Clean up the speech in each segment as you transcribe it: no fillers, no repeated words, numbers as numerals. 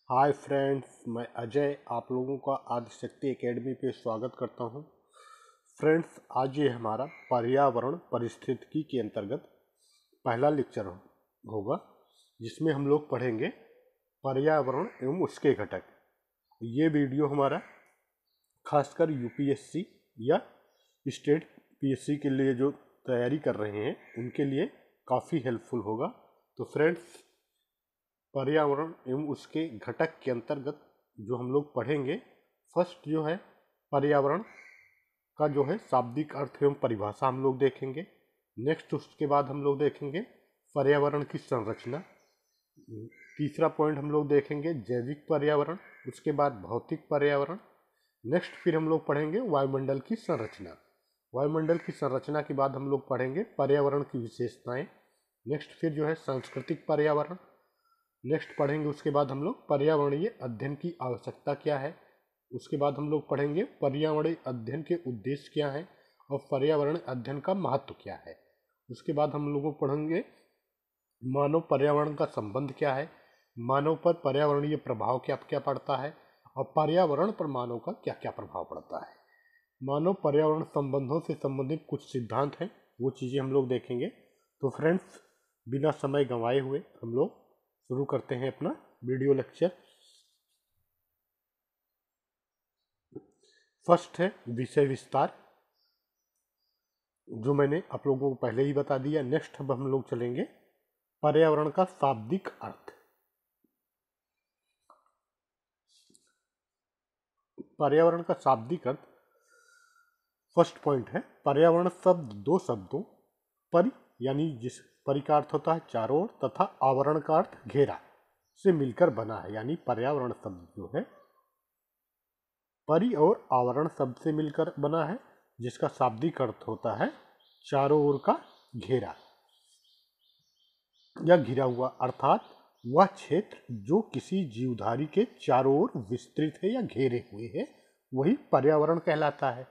Hi friends, मैं अजय आप लोगों का आदिशक्ति एकेडमी पे स्वागत करता हूं। फ्रेंड्स, आज ये हमारा पर्यावरण परिस्थितिकी के अंतर्गत पहला लेक्चर होगा, जिसमें हम लोग पढ़ेंगे पर्यावरण एवं उसके घटक। ये वीडियो हमारा खासकर यूपीएससी या स्टेट पीएससी के लिए जो तैयारी कर रहे हैं उनके लिए काफ़ी हेल्पफुल होगा। तो फ्रेंड्स, पर्यावरण एवं उसके घटक के अंतर्गत जो हम लोग पढ़ेंगे, फर्स्ट जो है पर्यावरण का जो है शाब्दिक अर्थ एवं परिभाषा हम लोग देखेंगे। नेक्स्ट उसके बाद हम लोग देखेंगे पर्यावरण की संरचना। तीसरा पॉइंट हम लोग देखेंगे जैविक पर्यावरण, उसके बाद भौतिक पर्यावरण। नेक्स्ट फिर हम लोग पढ़ेंगे वायुमंडल की संरचना। वायुमंडल की संरचना के बाद हम लोग पढ़ेंगे पर्यावरण की विशेषताएं। नेक्स्ट फिर जो है सांस्कृतिक पर्यावरण। नेक्स्ट पढ़ेंगे उसके बाद हम लोग पर्यावरणीय अध्ययन की आवश्यकता क्या है। उसके बाद हम लोग पढ़ेंगे पर्यावरणीय अध्ययन के उद्देश्य क्या है और पर्यावरण अध्ययन का महत्व क्या है। उसके बाद हम लोग पढ़ेंगे मानव पर्यावरण का संबंध क्या है, मानव पर पर्यावरणीय प्रभाव क्या क्या पड़ता है और पर्यावरण पर मानव का क्या क्या प्रभाव पड़ता है। मानव पर्यावरण संबंधों से संबंधित कुछ सिद्धांत हैं, वो चीज़ें हम लोग देखेंगे। तो फ्रेंड्स, बिना समय गंवाए हुए हम लोग शुरू करते हैं अपना वीडियो लेक्चर। फर्स्ट है विषय विस्तार, जो मैंने आप लोगों को पहले ही बता दिया। नेक्स्ट अब हम लोग चलेंगे पर्यावरण का शाब्दिक अर्थ। पर्यावरण का शाब्दिक अर्थ, फर्स्ट पॉइंट है पर्यावरण शब्द दो शब्दों परि यानी जिस परि का अर्थ होता है चारों ओर तथा आवरण का अर्थ घेरा से मिलकर बना है। यानी पर्यावरण शब्द जो है परि और आवरण शब्द से मिलकर बना है, जिसका शाब्दिक अर्थ होता है चारों ओर का घेरा या घिरा हुआ, अर्थात वह क्षेत्र जो किसी जीवधारी के चारों ओर विस्तृत है या घेरे हुए है, वही पर्यावरण कहलाता है।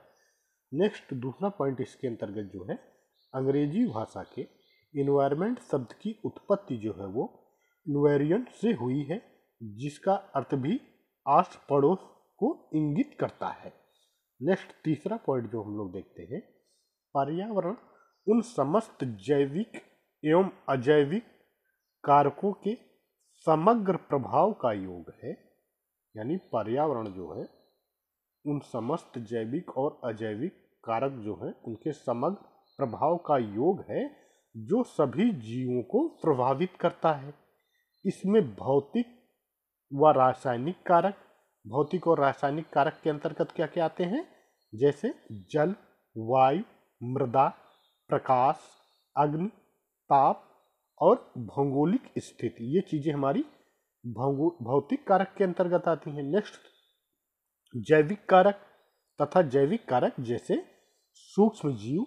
नेक्स्ट दूसरा पॉइंट इसके अंतर्गत जो है अंग्रेजी भाषा के इन्वायरमेंट शब्द की उत्पत्ति जो है वो इन्वेरियंट से हुई है, जिसका अर्थ भी आस पड़ोस को इंगित करता है। नेक्स्ट तीसरा पॉइंट जो हम लोग देखते हैं, पर्यावरण उन समस्त जैविक एवं अजैविक कारकों के समग्र प्रभाव का योग है। यानी पर्यावरण जो है उन समस्त जैविक और अजैविक कारक जो है उनके समग्र प्रभाव का योग है, जो सभी जीवों को प्रभावित करता है। इसमें भौतिक व रासायनिक कारक, भौतिक और रासायनिक कारक के अंतर्गत क्या क्या आते हैं, जैसे जल, वायु, मृदा, प्रकाश, अग्नि, ताप और भौगोलिक स्थिति, ये चीजें हमारी भौतिक कारक के अंतर्गत आती हैं। नेक्स्ट जैविक कारक तथा जैविक कारक जैसे सूक्ष्म जीव,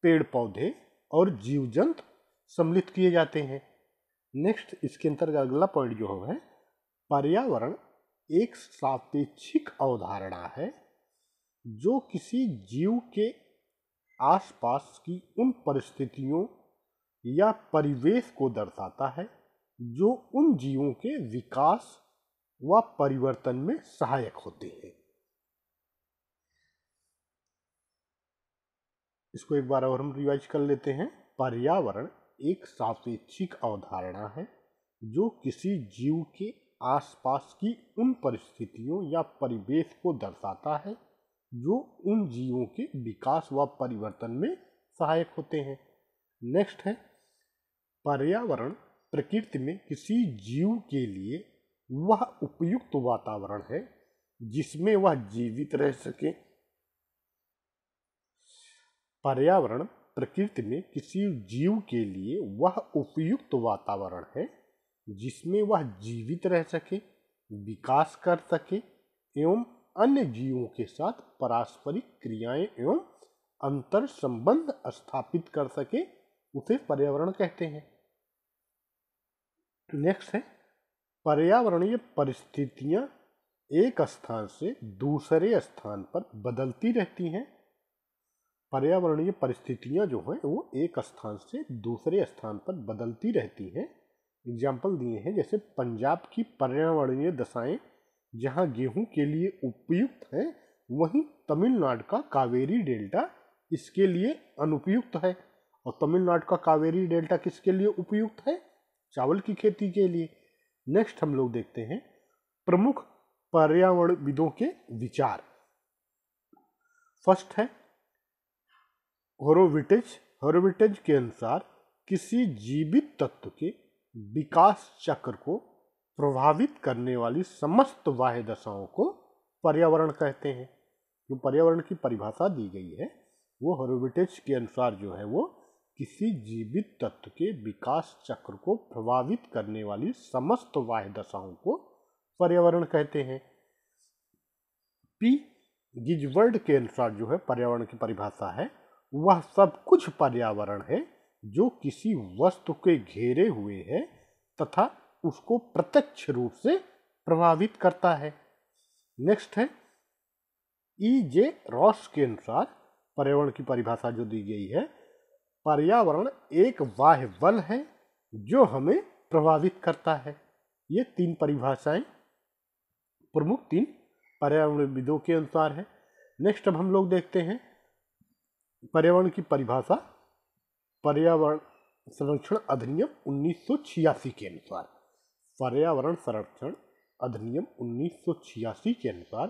पेड़ पौधे और जीव जंतु सम्मिलित किए जाते हैं। नेक्स्ट इसके अंतर्गत अगला पॉइंट जो है पर्यावरण एक सापेक्षिक अवधारणा है, जो किसी जीव के आसपास की उन परिस्थितियों या परिवेश को दर्शाता है जो उन जीवों के विकास व परिवर्तन में सहायक होते हैं। इसको एक बार और हम रिवाइज कर लेते हैं। पर्यावरण एक सापेक्षिक अवधारणा है, जो किसी जीव के आसपास की उन परिस्थितियों या परिवेश को दर्शाता है जो उन जीवों के विकास व परिवर्तन में सहायक होते हैं। नेक्स्ट है पर्यावरण प्रकृति में किसी जीव के लिए वह उपयुक्त वातावरण है जिसमें वह जीवित रह सके। पर्यावरण प्रकृति में किसी जीव के लिए वह उपयुक्त वातावरण है जिसमें वह जीवित रह सके, विकास कर सके एवं अन्य जीवों के साथ पारस्परिक क्रियाएं एवं अंतर संबंध स्थापित कर सके, उसे पर्यावरण कहते हैं। नेक्स्ट है पर्यावरणीय परिस्थितियां एक स्थान से दूसरे स्थान पर बदलती रहती हैं। पर्यावरणीय परिस्थितियां जो हैं वो एक स्थान से दूसरे स्थान पर बदलती रहती हैं, एग्जाम्पल दिए हैं, जैसे पंजाब की पर्यावरणीय दशाएं जहां गेहूं के लिए उपयुक्त है, वहीं तमिलनाडु का कावेरी डेल्टा इसके लिए अनुपयुक्त है। और तमिलनाडु का कावेरी डेल्टा किसके लिए उपयुक्त है? चावल की खेती के लिए। नेक्स्ट हम लोग देखते हैं प्रमुख पर्यावरणविदों के विचार। फर्स्ट है होरोविटेज के अनुसार किसी जीवित तत्व के विकास चक्र को प्रभावित करने वाली समस्त बाह्य दशाओं को पर्यावरण कहते हैं। जो पर्यावरण की परिभाषा दी गई है वो होरोविटेज के अनुसार जो है वो किसी जीवित तत्व के विकास चक्र को प्रभावित करने वाली समस्त बाह्य दशाओं को पर्यावरण कहते हैं। पी गिजवर्ड के अनुसार जो है पर्यावरण की परिभाषा है, वह सब कुछ पर्यावरण है जो किसी वस्तु के घेरे हुए है तथा उसको प्रत्यक्ष रूप से प्रभावित करता है। नेक्स्ट है E.J. रॉस के अनुसार पर्यावरण की परिभाषा जो दी गई है, पर्यावरण एक बाह्य बल है जो हमें प्रभावित करता है। ये तीन परिभाषाएं प्रमुख तीन पर्यावरणविदों के अनुसार है। नेक्स्ट अब हम लोग देखते हैं पर्यावरण की परिभाषा पर्यावरण संरक्षण अधिनियम 1986 के अनुसार। पर्यावरण संरक्षण अधिनियम 1986 के अनुसार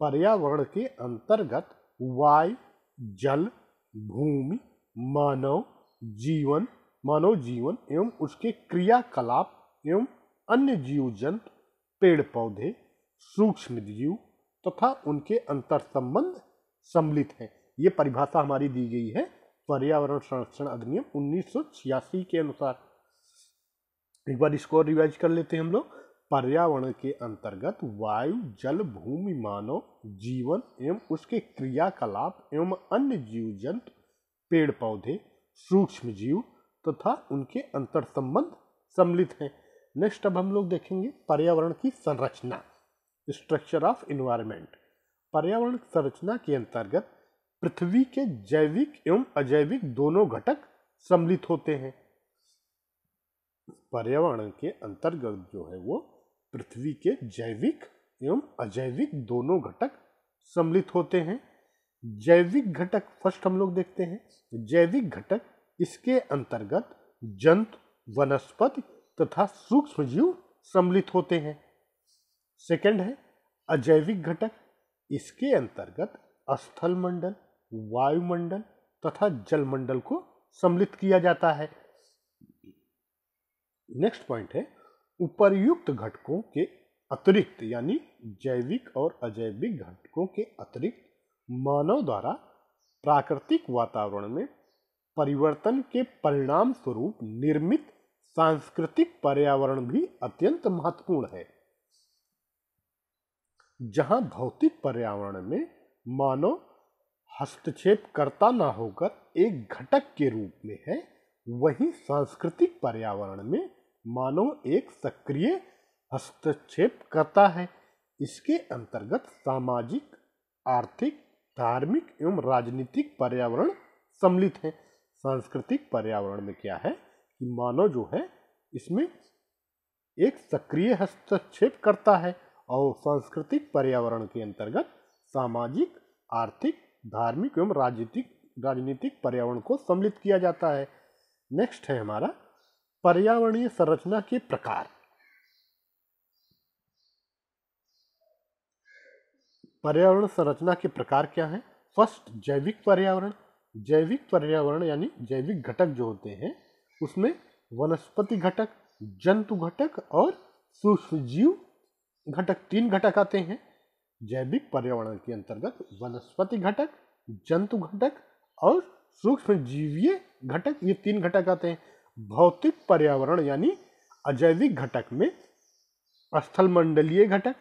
पर्यावरण के अंतर्गत वायु, जल, भूमि, मानव जीवन एवं उसके क्रियाकलाप एवं अन्य जीव जंतु, पेड़ पौधे, सूक्ष्म जीव तथा उनके अंतर संबंध सम्मिलित हैं। ये परिभाषा हमारी दी गई है पर्यावरण संरक्षण अधिनियम 1986 के अनुसार। एक बार इसको रिवाइज कर लेते हैं हम लोग। पर्यावरण के अंतर्गत वायु, जल, भूमि, मानव जीवन एवं उसके क्रियाकलाप एवं अन्य जीव जंतु, पेड़ पौधे, सूक्ष्म जीव तथा उनके अंतर संबंध सम्मिलित हैं। नेक्स्ट अब हम लोग देखेंगे पर्यावरण की संरचना, स्ट्रक्चर ऑफ एनवायरनमेंट। पर्यावरण संरचना के अंतर्गत पृथ्वी के जैविक एवं अजैविक दोनों घटक सम्मिलित होते हैं। पर्यावरण के अंतर्गत जो है वो पृथ्वी के जैविक एवं अजैविक दोनों घटक सम्मिलित होते हैं। जैविक घटक फर्स्ट हम लोग देखते हैं। जैविक घटक, इसके अंतर्गत जंतु, वनस्पति तथा सूक्ष्म जीव सम्मिलित होते हैं। सेकंड है अजैविक घटक, इसके अंतर्गत स्थल मंडल, वायुमंडल तथा जलमंडल को सम्मिलित किया जाता है। नेक्स्ट पॉइंट है उपर्युक्त घटकों के अतिरिक्त, यानी जैविक और अजैविक घटकों के अतिरिक्त मानव द्वारा प्राकृतिक वातावरण में परिवर्तन के परिणाम स्वरूप निर्मित सांस्कृतिक पर्यावरण भी अत्यंत महत्वपूर्ण है। जहां भौतिक पर्यावरण में मानव हस्तक्षेप करता न होकर एक घटक के रूप में है, वहीं सांस्कृतिक पर्यावरण में मानव एक सक्रिय हस्तक्षेप करता है। इसके अंतर्गत सामाजिक, आर्थिक, धार्मिक एवं राजनीतिक पर्यावरण सम्मिलित है। सांस्कृतिक पर्यावरण में क्या है कि मानव जो है इसमें एक सक्रिय हस्तक्षेप करता है और सांस्कृतिक पर्यावरण के अंतर्गत सामाजिक, आर्थिक, धार्मिक एवं राजनीतिक पर्यावरण को सम्मिलित किया जाता है। नेक्स्ट है हमारा पर्यावरणीय संरचना के प्रकार। पर्यावरण संरचना के प्रकार क्या है? फर्स्ट जैविक पर्यावरण। जैविक पर्यावरण यानी जैविक घटक जो होते हैं उसमें वनस्पति घटक, जंतु घटक और सूक्ष्म जीव घटक, तीन घटक आते हैं। जैविक पर्यावरण के अंतर्गत वनस्पति घटक, जंतु घटक और सूक्ष्म जीवीय घटक, ये तीन घटक आते हैं। भौतिक पर्यावरण यानी अजैविक घटक में स्थल मंडलीय घटक,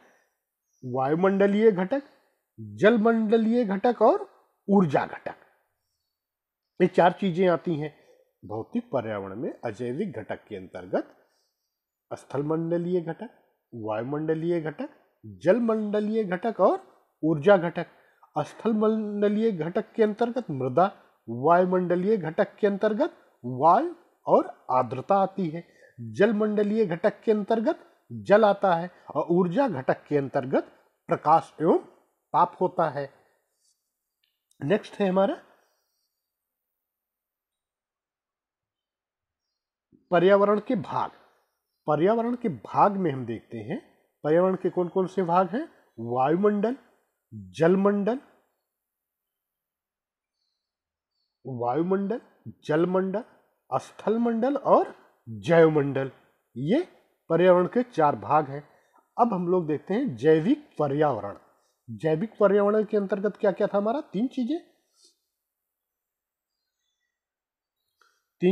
वायुमंडलीय घटक, जलमंडलीय घटक और ऊर्जा घटक, ये चार चीजें आती हैं। भौतिक पर्यावरण में अजैविक घटक के अंतर्गत स्थल मंडलीय घटक, वायुमंडलीय घटक, जलमंडलीय घटक और ऊर्जा घटक। स्थल मंडलीय घटक के अंतर्गत मृदा, वायुमंडलीय घटक के अंतर्गत वायु और आर्द्रता आती है, जलमंडलीय घटक के अंतर्गत जल आता है और ऊर्जा घटक के अंतर्गत प्रकाश एवं ताप होता है। नेक्स्ट है हमारा पर्यावरण के भाग। पर्यावरण के भाग में हम देखते हैं पर्यावरण के कौन कौन से भाग हैं। वायुमंडल, जलमंडल, जलमंडल, स्थलमंडल और जैवमंडल, ये पर्यावरण के 4 भाग हैं। अब हम लोग देखते हैं जैविक पर्यावरण। जैविक पर्यावरण के अंतर्गत क्या क्या था हमारा, 3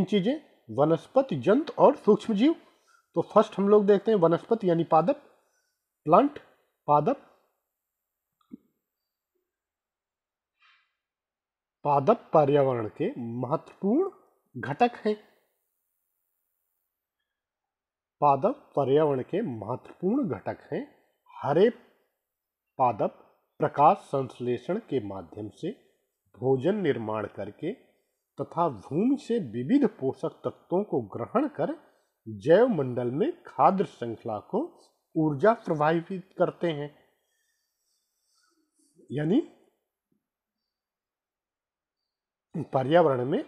चीजें, वनस्पति, जंतु और सूक्ष्म जीव। तो फर्स्ट हम लोग देखते हैं वनस्पति यानी पादप, प्लांट, पादप पर्यावरण के महत्वपूर्ण घटक हैं। पादप पर्यावरण के महत्वपूर्ण घटक हैं। हरे पादप प्रकाश संश्लेषण के माध्यम से भोजन निर्माण करके तथा भूमि से विविध पोषक तत्वों को ग्रहण कर जैव मंडल में खाद्य श्रृंखला को ऊर्जा प्रवाहित करते हैं। यानी पर्यावरण में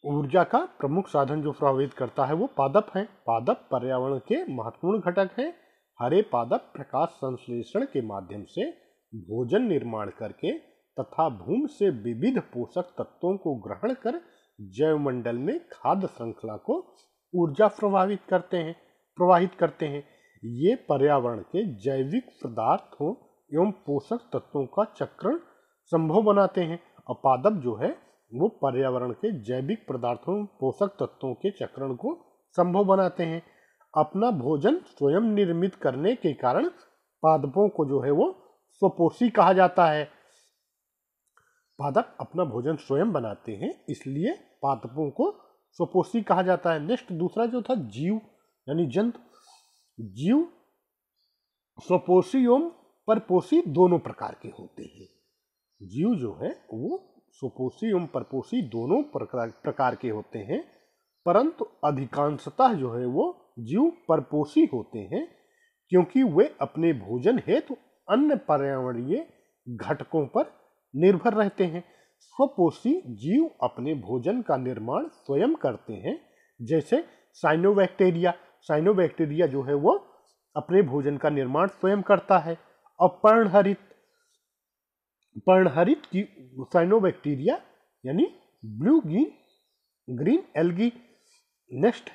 ऊर्जा का प्रमुख साधन जो प्रभावित करता है वो पादप है। पादप पर्यावरण के महत्वपूर्ण घटक हैं। हरे पादप प्रकाश संश्लेषण के माध्यम से भोजन निर्माण करके तथा भूमि से विविध पोषक तत्वों को ग्रहण कर जैव मंडल में खाद्य श्रृंखला को ऊर्जा प्रवाहित करते हैं। ये पर्यावरण के जैविक पदार्थों एवं पोषक तत्वों का चक्रण संभव बनाते हैं। और पादप जो है वो पर्यावरण के जैविक पदार्थों पोषक तत्वों के चक्रण को संभव बनाते हैं। अपना भोजन स्वयं निर्मित करने के कारण पादपों को जो है वो स्वपोषी कहा जाता है। पादप अपना भोजन स्वयं बनाते हैं इसलिए पादपों को स्वपोषी कहा जाता है। नेक्स्ट दूसरा जो था जीव यानी जंतु। जीव स्वपोषी एवं परपोषी दोनों प्रकार के होते हैं। जीव जो है वो स्वपोषी एवं परपोषी दोनों प्रकार के होते हैं, परंतु अधिकांशतः जो है वो जीव परपोषी होते हैं क्योंकि वे अपने भोजन हेतु अन्य पर्यावरणीय घटकों पर निर्भर रहते हैं। स्वपोषी जीव अपने भोजन का निर्माण स्वयं करते हैं, जैसे साइनोबैक्टीरिया जो है वो अपने भोजन का निर्माण स्वयं करता है। और पर्णहरित की साइनोबैक्टीरिया यानी ब्लू ग्रीन एल्गी। नेक्स्ट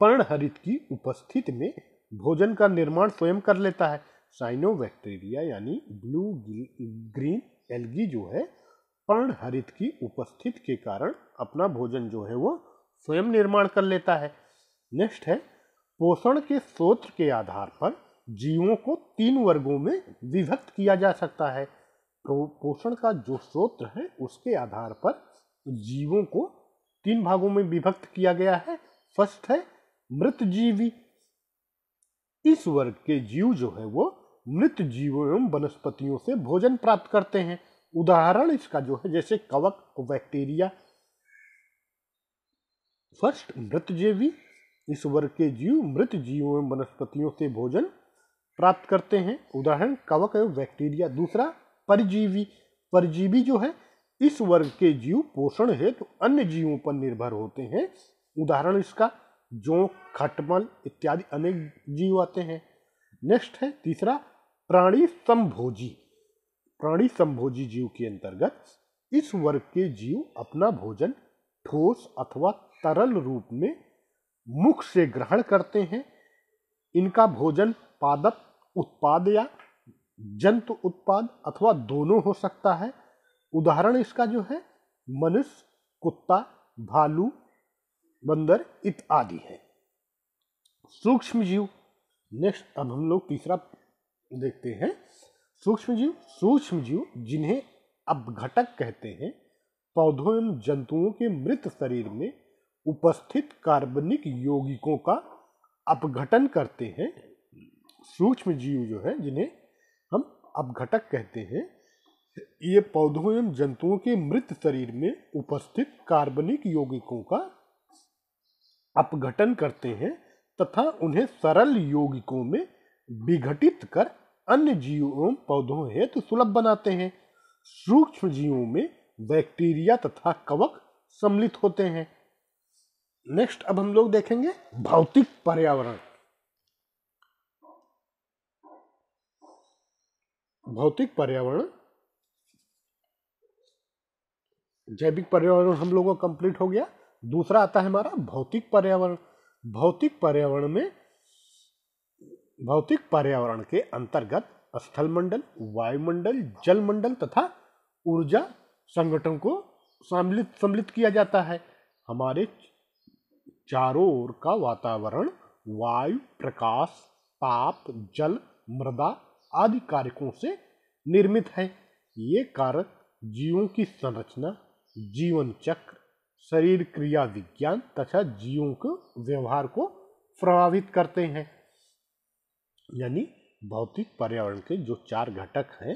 पर्णहरित की उपस्थिति में भोजन का निर्माण स्वयं कर लेता है। साइनोबैक्टीरिया यानी ब्लू ग्रीन एल्गी जो है पर्णहरित की उपस्थिति के कारण अपना भोजन जो है वो स्वयं निर्माण कर लेता है। नेक्स्ट है पोषण के स्रोत के आधार पर जीवों को 3 वर्गों में विभक्त किया जा सकता है। पोषण का जो स्रोत है उसके आधार पर जीवों को 3 भागों में विभक्त किया गया है। फर्स्ट है मृत जीवी। इस वर्ग के जीव जो है वो मृत जीवों एवं वनस्पतियों से भोजन प्राप्त करते हैं। उदाहरण इसका जो है जैसे कवक बैक्टीरिया। फर्स्ट मृतजीवी। इस वर्ग के जीव मृत जीवों एवं वनस्पतियों से भोजन प्राप्त करते हैं। उदाहरण कवक एवं बैक्टीरिया। दूसरा परजीवी। परजीवी जो है इस वर्ग के जीव पोषण हेतु अन्य जीवों पर निर्भर होते हैं। उदाहरण इसका जोंक, खटमल इत्यादि अनेक जीव आते हैं। नेक्स्ट है तीसरा प्राणी संभोजी। प्राणी संभोजी जीव के अंतर्गत इस वर्ग के जीव अपना भोजन ठोस अथवा तरल रूप में मुख से ग्रहण करते हैं। इनका भोजन पादप उत्पाद या जंतु उत्पाद अथवा दोनों हो सकता है। उदाहरण इसका जो है मनुष्य, कुत्ता, भालू, बंदर इत्यादि है। सूक्ष्म जीव। नेक्स्ट अब हम लोग तीसरा देखते हैं सूक्ष्म जीव। सूक्ष्म जीव जिन्हें अपघटक कहते हैं पौधों एवं जंतुओं के मृत शरीर में उपस्थित कार्बनिक यौगिकों का अपघटन करते हैं। सूक्ष्म जीव जो है जिन्हें हम अपघटक कहते हैं ये पौधों एवं जंतुओं के मृत शरीर में उपस्थित कार्बनिक यौगिकों का अपघटन करते हैं तथा उन्हें सरल यौगिकों में विघटित कर अन्य जीवों एवं पौधों हेतु सुलभ बनाते हैं। सूक्ष्म जीवों में बैक्टीरिया तथा कवक सम्मिलित होते हैं। नेक्स्ट अब हम लोग देखेंगे भौतिक पर्यावरण। भौतिक पर्यावरण, जैविक पर्यावरण हम लोगों का कंप्लीट हो गया। दूसरा आता है हमारा भौतिक पर्यावरण। भौतिक पर्यावरण में भौतिक पर्यावरण के अंतर्गत स्थलमंडल, वायुमंडल, जलमंडल तथा ऊर्जा संगठन को सम्मिलित किया जाता है। हमारे चारों ओर का वातावरण वायु, प्रकाश, ताप, जल, मृदा आदि कारकों से निर्मित है। ये कारक जीवों की संरचना, जीवन चक्र, शरीर क्रिया विज्ञान तथा जीवों के व्यवहार को प्रभावित करते हैं। यानी भौतिक पर्यावरण के जो 4 घटक हैं,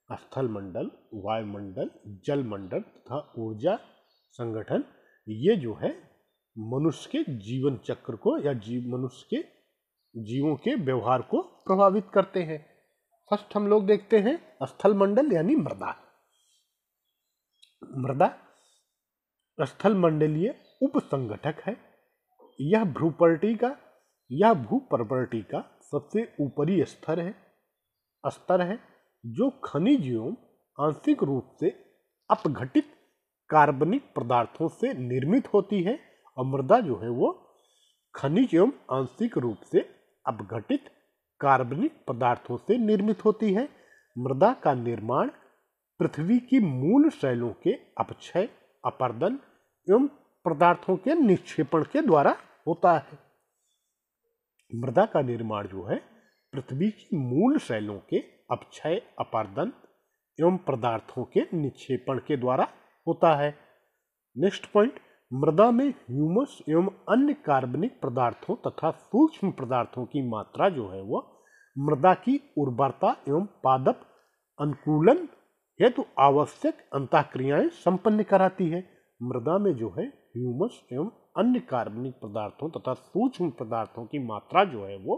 स्थल मंडल, वायुमंडल, जलमंडल तथा ऊर्जा संगठन, ये जो है मनुष्य के जीवन चक्र को या मनुष्य के जीवों के व्यवहार को प्रभावित करते हैं। फर्स्ट हम लोग देखते हैं स्थल मंडल यानी मृदा। मृदा स्थल मंडलीय उप संगठक है। यह भूप्रपर्टी का सबसे ऊपरी स्तर है जो खनिज एवं आंशिक रूप से अपघटित कार्बनिक पदार्थों से निर्मित होती है। और मृदा जो है वो खनिज एवं आंशिक रूप से अपघटित कार्बनिक पदार्थों से निर्मित होती है। मृदा का निर्माण पृथ्वी की मूल शैलों के अपक्षय, अपरदन एवं पदार्थों के निक्षेपण के द्वारा होता है। मृदा का निर्माण जो है पृथ्वी की मूल शैलों के अपक्षय, अपरदन एवं पदार्थों के निक्षेपण के द्वारा होता है। नेक्स्ट पॉइंट, मृदा में ह्यूमस एवं अन्य कार्बनिक पदार्थों तथा सूक्ष्म पदार्थों की मात्रा जो है वो मृदा की उर्वरता एवं पादप अनुकूलन हेतु आवश्यक अंतःक्रियाएं संपन्न कराती है। मृदा में जो है ह्यूमस एवं अन्य कार्बनिक पदार्थों तथा सूक्ष्म पदार्थों की मात्रा जो है वो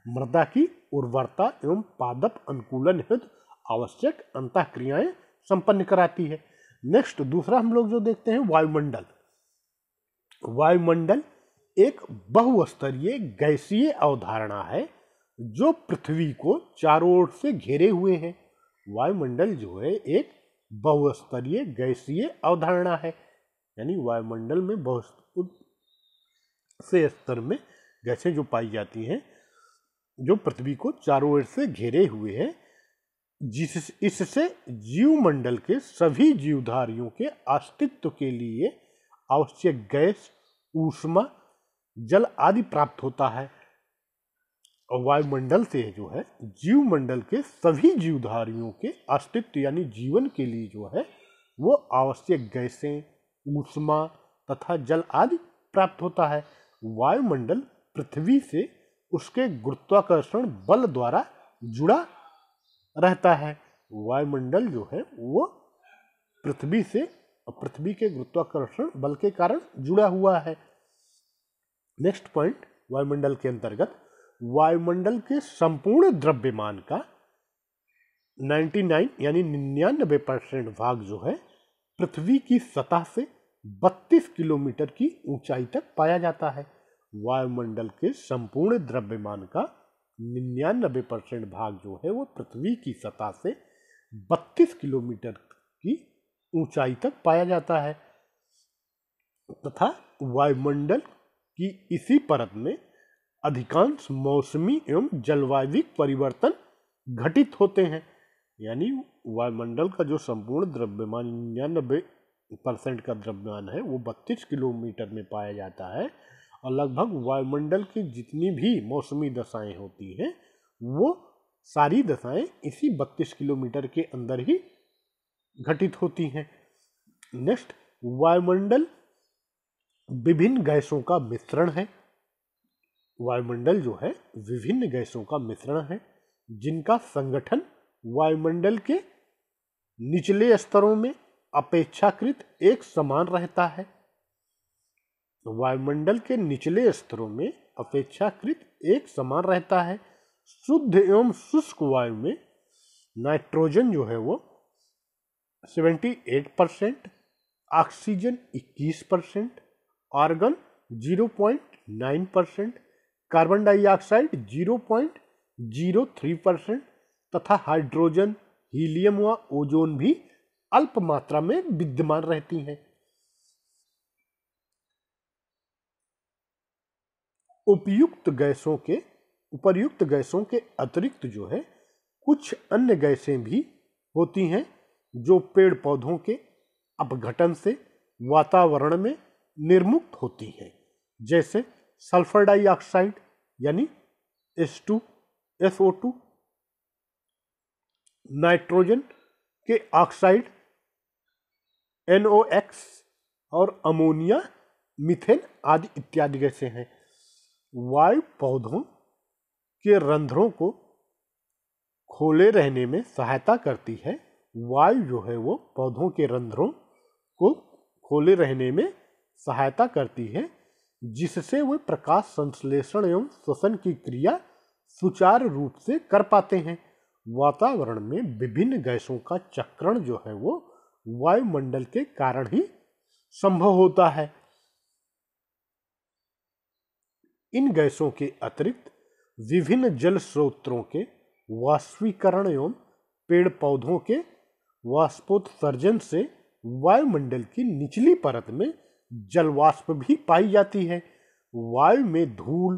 मृदा की उर्वरता एवं पादप अनुकूलन हेतु आवश्यक अंतःक्रियाएं संपन्न कराती है। नेक्स्ट दूसरा हम लोग जो देखते हैं वायुमंडल। वायुमंडल एक बहुस्तरीय गैसीय अवधारणा है जो पृथ्वी को चारों ओर से घेरे हुए है। वायुमंडल जो है एक बहुस्तरीय गैसीय अवधारणा है, यानी वायुमंडल में बहुत से स्तर में गैसें जो पाई जाती हैं जो पृथ्वी को चारों ओर से घेरे हुए हैं, इससे जीवमंडल के सभी जीवधारियों के अस्तित्व के लिए आवश्यक गैस, ऊष्मा, जल आदि प्राप्त होता है। और वायुमंडल से जो है जीवमंडल के सभी जीवधारियों के अस्तित्व यानी जीवन के लिए जो है वो आवश्यक गैसें, ऊष्मा तथा जल आदि प्राप्त होता है। वायुमंडल पृथ्वी से उसके गुरुत्वाकर्षण बल द्वारा जुड़ा रहता है। वायुमंडल जो है वो पृथ्वी के गुरुत्वाकर्षण बल के कारण जुड़ा हुआ है। नेक्स्ट पॉइंट, वायुमंडल के अंतर्गत वायुमंडल के संपूर्ण द्रव्यमान का 99 यानी 99% भाग जो है पृथ्वी की सतह से 32 किलोमीटर की ऊंचाई तक पाया जाता है। वायुमंडल के संपूर्ण द्रव्यमान का 99% भाग जो है वो पृथ्वी की सतह से 32 किलोमीटर की ऊंचाई तक पाया जाता है तथा वायुमंडल की इसी परत में अधिकांश मौसमी एवं जलवायविक परिवर्तन घटित होते हैं। यानी वायुमंडल का जो संपूर्ण द्रव्यमान 99% का द्रव्यमान है वो 32 किलोमीटर में पाया जाता है और लगभग वायुमंडल की जितनी भी मौसमी दशाएं होती हैं वो सारी दशाएं इसी 32 किलोमीटर के अंदर ही घटित होती हैं। नेक्स्ट, वायुमंडल विभिन्न गैसों का मिश्रण है। वायुमंडल जो है विभिन्न गैसों का मिश्रण है जिनका संगठन वायुमंडल के निचले स्तरों में अपेक्षाकृत एक समान रहता है। वायुमंडल के निचले स्तरों में अपेक्षाकृत एक समान रहता है। शुद्ध एवं शुष्क वायु में नाइट्रोजन जो है वो 78%, ऑक्सीजन 21%, आर्गन 0.9%, कार्बन डाइऑक्साइड 0.03% तथा हाइड्रोजन, हीलियम व ओजोन भी अल्प मात्रा में विद्यमान रहती हैं। उपर्युक्त गैसों के अतिरिक्त जो है कुछ अन्य गैसें भी होती हैं जो पेड़ पौधों के अपघटन से वातावरण में निर्मुक्त होती हैं, जैसे सल्फर डाइऑक्साइड यानी SO2, नाइट्रोजन के ऑक्साइड NOx और अमोनिया, मीथेन आदि इत्यादि गैसें हैं। वायु पौधों के रंध्रों को खोले रहने में सहायता करती है। वायु जो है वो पौधों के रंध्रों को खोले रहने में सहायता करती है, जिससे वे प्रकाश संश्लेषण एवं श्वसन की क्रिया सुचारू रूप से कर पाते हैं। वातावरण में विभिन्न गैसों का चक्रण जो है वो वायुमंडल के कारण ही संभव होता है। इन गैसों के अतिरिक्त विभिन्न जल स्रोतों के वाष्पीकरण एवं पेड़ पौधों के वाष्पोत्सर्जन से वायुमंडल की निचली परत में जलवाष्प भी पाई जाती है। वायु में धूल,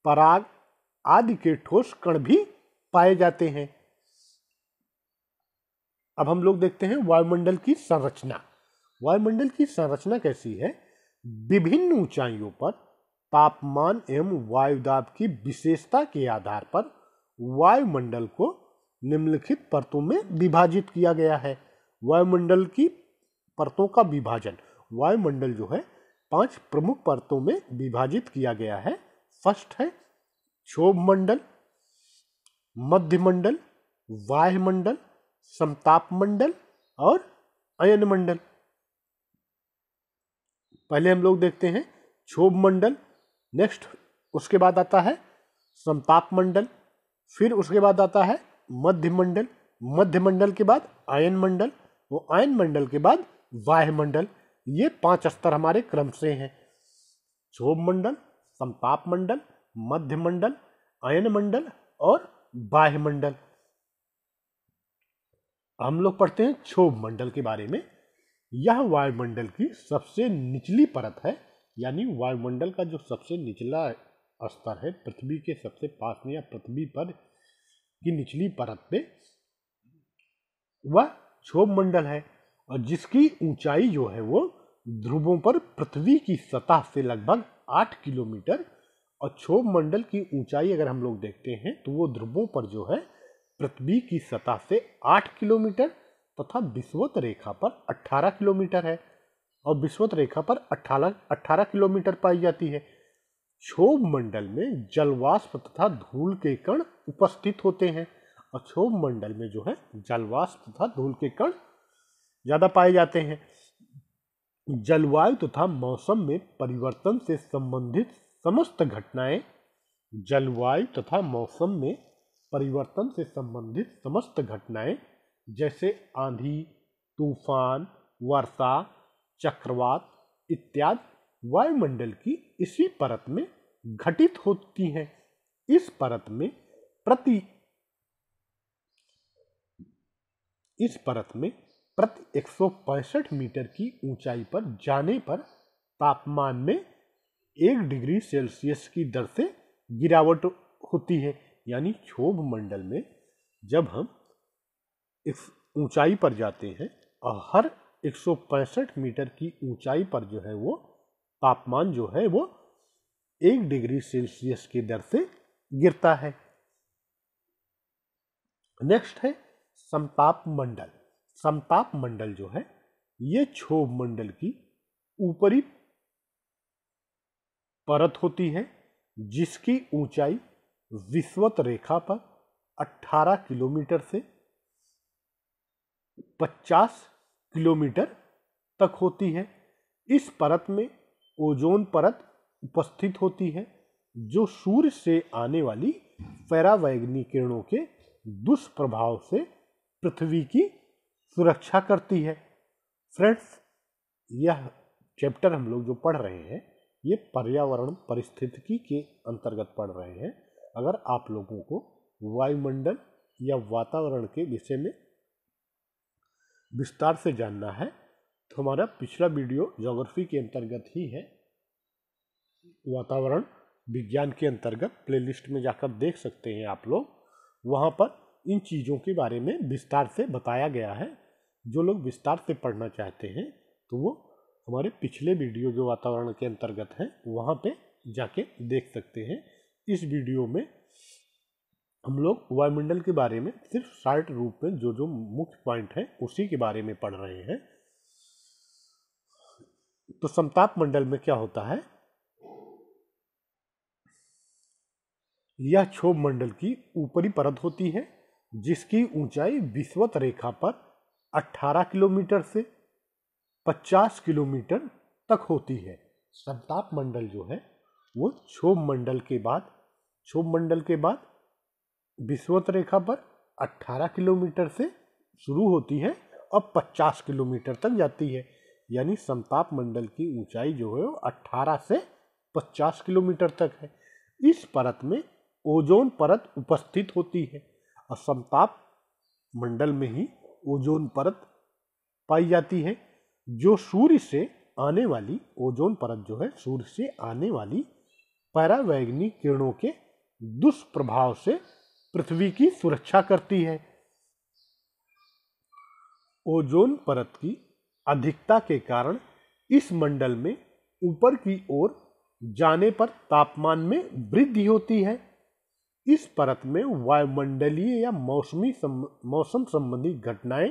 पराग आदि के ठोस कण भी पाए जाते हैं। अब हम लोग देखते हैं वायुमंडल की संरचना। वायुमंडल की संरचना कैसी है? विभिन्न ऊंचाइयों पर तापमान एवं वायुदाब की विशेषता के आधार पर वायुमंडल को निम्नलिखित परतों में विभाजित किया गया है। वायुमंडल की परतों का विभाजन, वायुमंडल जो है 5 प्रमुख परतों में विभाजित किया गया है। फर्स्ट है क्षोभ मंडल, मध्यमंडल, वायुमंडल, समताप मंडल और अयन मंडल। पहले हम लोग देखते हैं क्षोभ मंडल, नेक्स्ट उसके बाद आता है समताप मंडल, फिर उसके बाद आता है मध्यमंडल, मध्यमंडल के बाद अयन मंडल, वो अयन मंडल के बाद वायुमंडल। ये 5 स्तर हमारे क्रम से हैं। क्षोभ मंडल, समताप मंडल, मध्यमंडल, अयन मंडल और वायुमंडल। हम लोग पढ़ते हैं क्षोभ मंडल के बारे में। यह वायुमंडल की सबसे निचली परत है, यानी वायुमंडल का जो सबसे निचला स्तर है, पृथ्वी के सबसे पास में या पृथ्वी पर की निचली परत पे, वह क्षोभ मंडल है और जिसकी ऊंचाई जो है वो ध्रुवों पर पृथ्वी की सतह से लगभग 8 किलोमीटर, और क्षोभ मंडल की ऊंचाई अगर हम लोग देखते हैं तो वो ध्रुवों पर जो है पृथ्वी की सतह से 8 किलोमीटर तथा विषुवत रेखा पर 18 किलोमीटर है, और विषुवत रेखा पर 18 किलोमीटर पाई जाती है। क्षोभ मंडल में जलवाष्प तथा धूल के कण उपस्थित होते हैं, और क्षोभ मंडल में जो है जलवाष्प तथा धूल के कण ज्यादा पाए जाते हैं। जलवायु तथा मौसम में परिवर्तन से संबंधित समस्त घटनाएं, जलवायु तथा मौसम में परिवर्तन से संबंधित समस्त घटनाएं जैसे आंधी, तूफान, वर्षा, चक्रवात इत्यादि वायुमंडल की इसी परत में घटित होती हैं। इस परत में प्रति 165 मीटर की ऊंचाई पर जाने पर तापमान में 1 डिग्री सेल्सियस की दर से गिरावट होती है। यानी क्षोभ मंडल में जब हम इस ऊंचाई पर जाते हैं और हर 165 मीटर की ऊंचाई पर जो है वो तापमान जो है वो 1 डिग्री सेल्सियस की दर से गिरता है। नेक्स्ट है समताप मंडल। समताप मंडल जो है ये क्षोभ मंडल की ऊपरी परत होती है, जिसकी ऊंचाई विषुवत रेखा पर 18 किलोमीटर से 50 किलोमीटर तक होती है। इस परत में ओजोन परत उपस्थित होती है जो सूर्य से आने वाली परावैंगनी किरणों के दुष्प्रभाव से पृथ्वी की सुरक्षा करती है। फ्रेंड्स, यह चैप्टर हम लोग जो पढ़ रहे हैं ये पर्यावरण परिस्थितिकी के अंतर्गत पढ़ रहे हैं। अगर आप लोगों को वायुमंडल या वातावरण के विषय में विस्तार से जानना है तो हमारा पिछला वीडियो ज्योग्राफी के अंतर्गत ही है, वातावरण विज्ञान के अंतर्गत प्लेलिस्ट में जाकर देख सकते हैं आप लोग। वहाँ पर इन चीज़ों के बारे में विस्तार से बताया गया है। जो लोग विस्तार से पढ़ना चाहते हैं तो वो हमारे पिछले वीडियो जो वातावरण के अंतर्गत है वहाँ पे जाके देख सकते हैं। इस वीडियो में हम लोग वायुमंडल के बारे में सिर्फ शॉर्ट रूप में जो जो मुख्य पॉइंट है उसी के बारे में पढ़ रहे हैं। तो समताप मंडल में क्या होता है, यह क्षोभ मंडल की ऊपरी परत होती है जिसकी ऊंचाई विषुवत रेखा पर 18 किलोमीटर से 50 किलोमीटर तक होती है। समताप मंडल जो है वो क्षोभ मंडल के बाद विषुवत रेखा पर 18 किलोमीटर से शुरू होती है और 50 किलोमीटर तक जाती है। यानी समताप मंडल की ऊंचाई जो है वो 18 से 50 किलोमीटर तक है। इस परत में ओजोन परत उपस्थित होती है और समताप मंडल में ही ओजोन परत पाई जाती है जो सूर्य से आने वाली, ओजोन परत जो है सूर्य से आने वाली परावैंगनी किरणों के दुष्प्रभाव से पृथ्वी की सुरक्षा करती है। ओजोन परत की अधिकता के कारण इस मंडल में ऊपर की ओर जाने पर तापमान में वृद्धि होती है। इस परत में वायुमंडलीय या मौसम संबंधी घटनाएं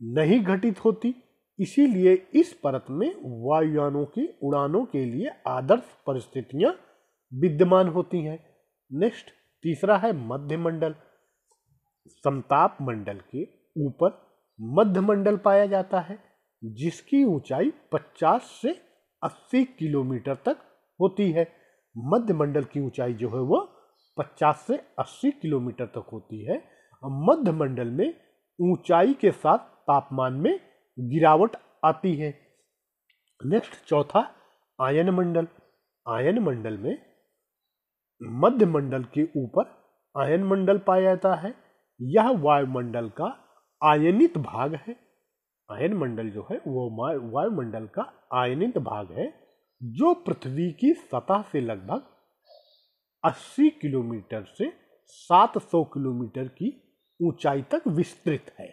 नहीं घटित होती, इसीलिए इस परत में वायुयानों की उड़ानों के लिए आदर्श परिस्थितियां विद्यमान होती हैं। नेक्स्ट, तीसरा है मध्य मंडल। समताप मंडल के ऊपर मध्य मंडल पाया जाता है जिसकी ऊंचाई 50 से 80 किलोमीटर तक होती है। मध्य मंडल की ऊंचाई जो है वो 50 से 80 किलोमीटर तक होती है। मध्य मंडल में ऊंचाई के साथ तापमान में गिरावट आती है। नेक्स्ट, चौथा आयन मंडल। आयन मंडल में मध्य मंडल के ऊपर आयन मंडल पाया जाता है। यह वायुमंडल का आयनित भाग है। आयन मंडल जो है वो वायुमंडल का आयनित भाग है जो पृथ्वी की सतह से लगभग 80 किलोमीटर से 700 किलोमीटर की ऊंचाई तक विस्तृत है।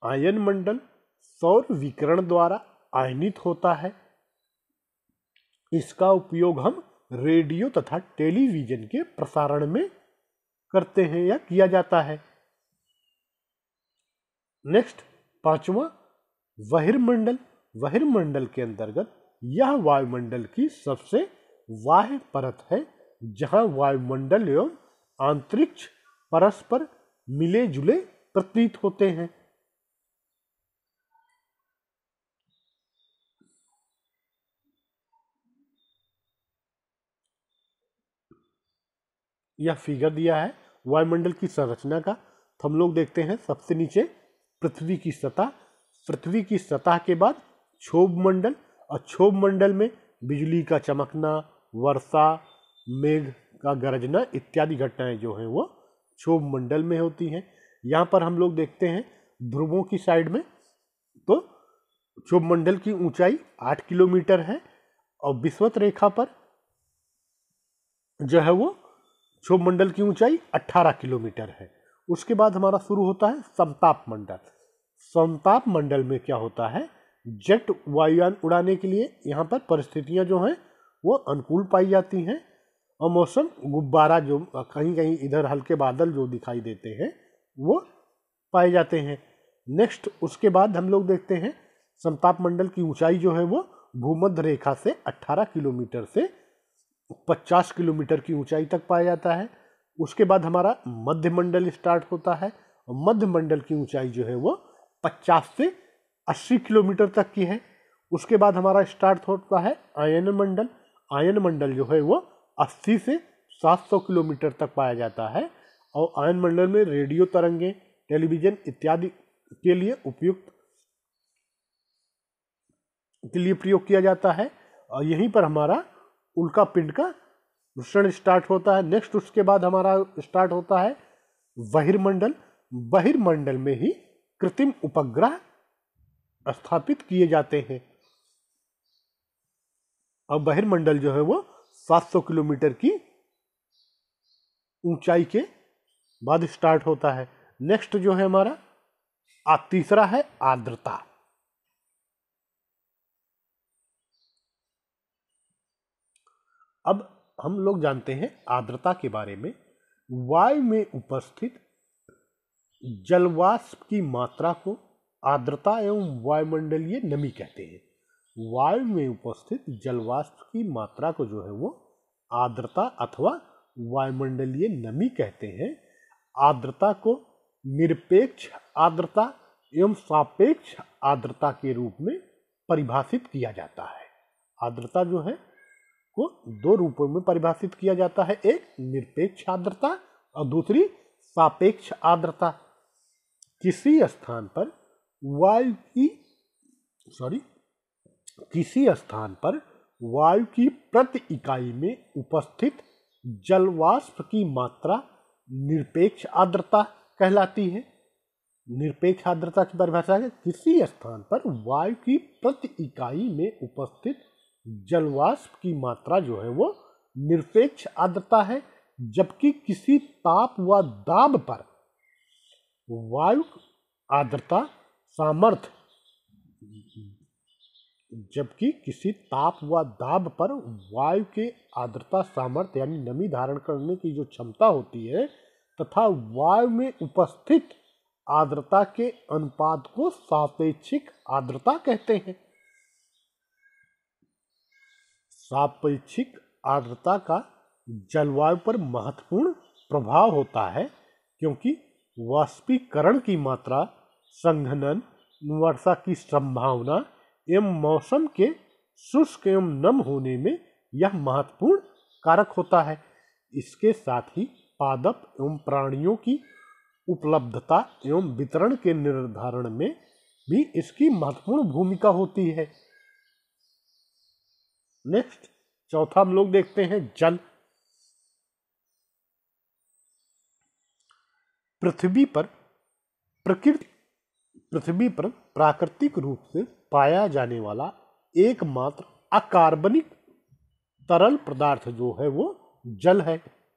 आयन मंडल सौर विकिरण द्वारा आयनित होता है। इसका उपयोग हम रेडियो तथा टेलीविजन के प्रसारण में करते हैं या किया जाता है। नेक्स्ट, पांचवा बहिर्मंडल। बहिर्मंडल के अंतर्गत यह वायुमंडल की सबसे बाह्य परत है जहां वायुमंडल एवं अंतरिक्ष परस्पर मिले जुले प्रतीत होते हैं। यह फिगर दिया है वायुमंडल की संरचना का। तो हम लोग देखते हैं सबसे नीचे पृथ्वी की सतह, पृथ्वी की सतह के बाद क्षोभ मंडल, और क्षोभ मंडल में बिजली का चमकना, वर्षा, मेघ का गरजना इत्यादि घटनाएं जो हैं वो क्षोभ मंडल में होती हैं। यहाँ पर हम लोग देखते हैं ध्रुवों की साइड में तो क्षोभ मंडल की ऊंचाई 8 किलोमीटर है और विषुवत रेखा पर जो है वो क्षोभ मंडल की ऊंचाई 18 किलोमीटर है। उसके बाद हमारा शुरू होता है समताप मंडल। समताप मंडल में क्या होता है, जेट वायुयान उड़ाने के लिए यहाँ पर परिस्थितियां जो हैं वो अनुकूल पाई जाती हैं और मौसम गुब्बारा, जो कहीं कहीं इधर हल्के बादल जो दिखाई देते हैं वो पाए जाते हैं। नेक्स्ट, उसके बाद हम लोग देखते हैं समताप मंडल की ऊंचाई जो है वो भूमध्य रेखा से 18 किलोमीटर से 50 किलोमीटर की ऊंचाई तक पाया जाता है। उसके बाद हमारा मध्य मंडल स्टार्ट होता है और मध्य मंडल की ऊंचाई जो है वो 50 से 80 किलोमीटर तक की है। उसके बाद हमारा स्टार्ट होता है आयन मंडल। आयन मंडल जो है वो 80 से 700 किलोमीटर तक पाया जाता है और आयन मंडल में रेडियो तरंगे, टेलीविजन इत्यादि के लिए प्रयोग किया जाता है और यहीं पर हमारा उल्का पिंड का मिश्रण स्टार्ट होता है। नेक्स्ट उसके बाद हमारा स्टार्ट होता है बहिर्मंडल। बहिर्मंडल में ही कृत्रिम उपग्रह स्थापित किए जाते हैं और बहिर्मंडल जो है वो 700 किलोमीटर की ऊंचाई के बाद स्टार्ट होता है। नेक्स्ट जो है हमारा तीसरा है आर्द्रता। अब हम लोग जानते हैं आर्द्रता के बारे में। वायु में उपस्थित जलवाष्प की मात्रा को आर्द्रता एवं वायुमंडलीय नमी कहते हैं। वायु में उपस्थित जलवाष्प की मात्रा को जो है वो आर्द्रता अथवा वायुमंडलीय नमी कहते हैं। आर्द्रता को निरपेक्ष आर्द्रता एवं सापेक्ष आर्द्रता के रूप में परिभाषित किया जाता है। आर्द्रता जो है को दो रूपों में परिभाषित किया जाता है, एक निरपेक्ष आर्द्रता और दूसरी सापेक्ष आर्द्रता। किसी स्थान पर वायु की प्रति इकाई में उपस्थित जलवाष्प की मात्रा निरपेक्ष आर्द्रता कहलाती है। निरपेक्ष आर्द्रता की परिभाषा है किसी स्थान पर वायु की प्रति इकाई में उपस्थित जलवाष्प की मात्रा जो है वो निरपेक्ष आर्द्रता है, जबकि किसी ताप व दाब पर वायु आर्द्रता सामर्थ्य जबकि किसी ताप व दाब पर वायु के आर्द्रता सामर्थ्य यानी नमी धारण करने की जो क्षमता होती है तथा वायु में उपस्थित आर्द्रता के अनुपात को सापेक्षिक आर्द्रता कहते हैं। सापेक्षिक आर्द्रता का जलवायु पर महत्वपूर्ण प्रभाव होता है, क्योंकि वाष्पीकरण की मात्रा, संघनन, वर्षा की संभावना एवं मौसम के शुष्क एवं नम होने में यह महत्वपूर्ण कारक होता है। इसके साथ ही पादप एवं प्राणियों की उपलब्धता एवं वितरण के निर्धारण में भी इसकी महत्वपूर्ण भूमिका होती है। नेक्स्ट चौथा हम लोग देखते हैं जल। पृथ्वी पर प्राकृतिक रूप से पाया जाने वाला एकमात्र अकार्बनिक तरल पदार्थ जो है वो जल है।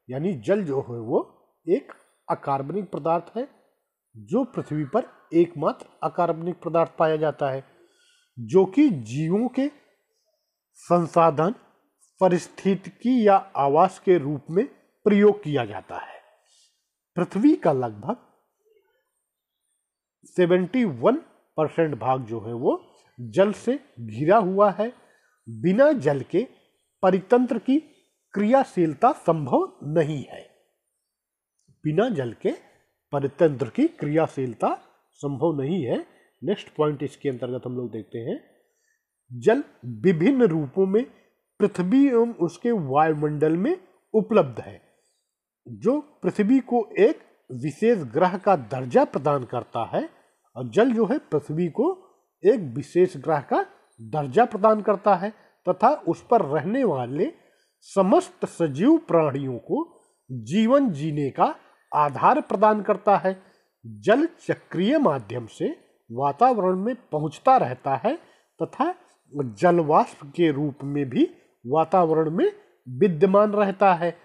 यानी जल जो है वो एक अकार्बनिक पदार्थ है, जो पृथ्वी पर एकमात्र अकार्बनिक पदार्थ पाया जाता है, जो कि जीवों के संसाधन, पारिस्थितिकी या आवास के रूप में प्रयोग किया जाता है। पृथ्वी का लगभग 71% भाग जो है वो जल से घिरा हुआ है। बिना जल के परितंत्र की क्रियाशीलता संभव नहीं है। बिना जल के परितंत्र की क्रियाशीलता संभव नहीं है। नेक्स्ट पॉइंट इसके अंतर्गत हम लोग देखते हैं, जल विभिन्न रूपों में पृथ्वी एवं उसके वायुमंडल में उपलब्ध है, जो पृथ्वी को एक विशेष ग्रह का दर्जा प्रदान करता है। और जल जो है पृथ्वी को एक विशेष ग्रह का दर्जा प्रदान करता है तथा उस पर रहने वाले समस्त सजीव प्राणियों को जीवन जीने का आधार प्रदान करता है। जल चक्रीय माध्यम से वातावरण में पहुंचता रहता है तथा जलवाष्प के रूप में भी वातावरण में विद्यमान रहता है।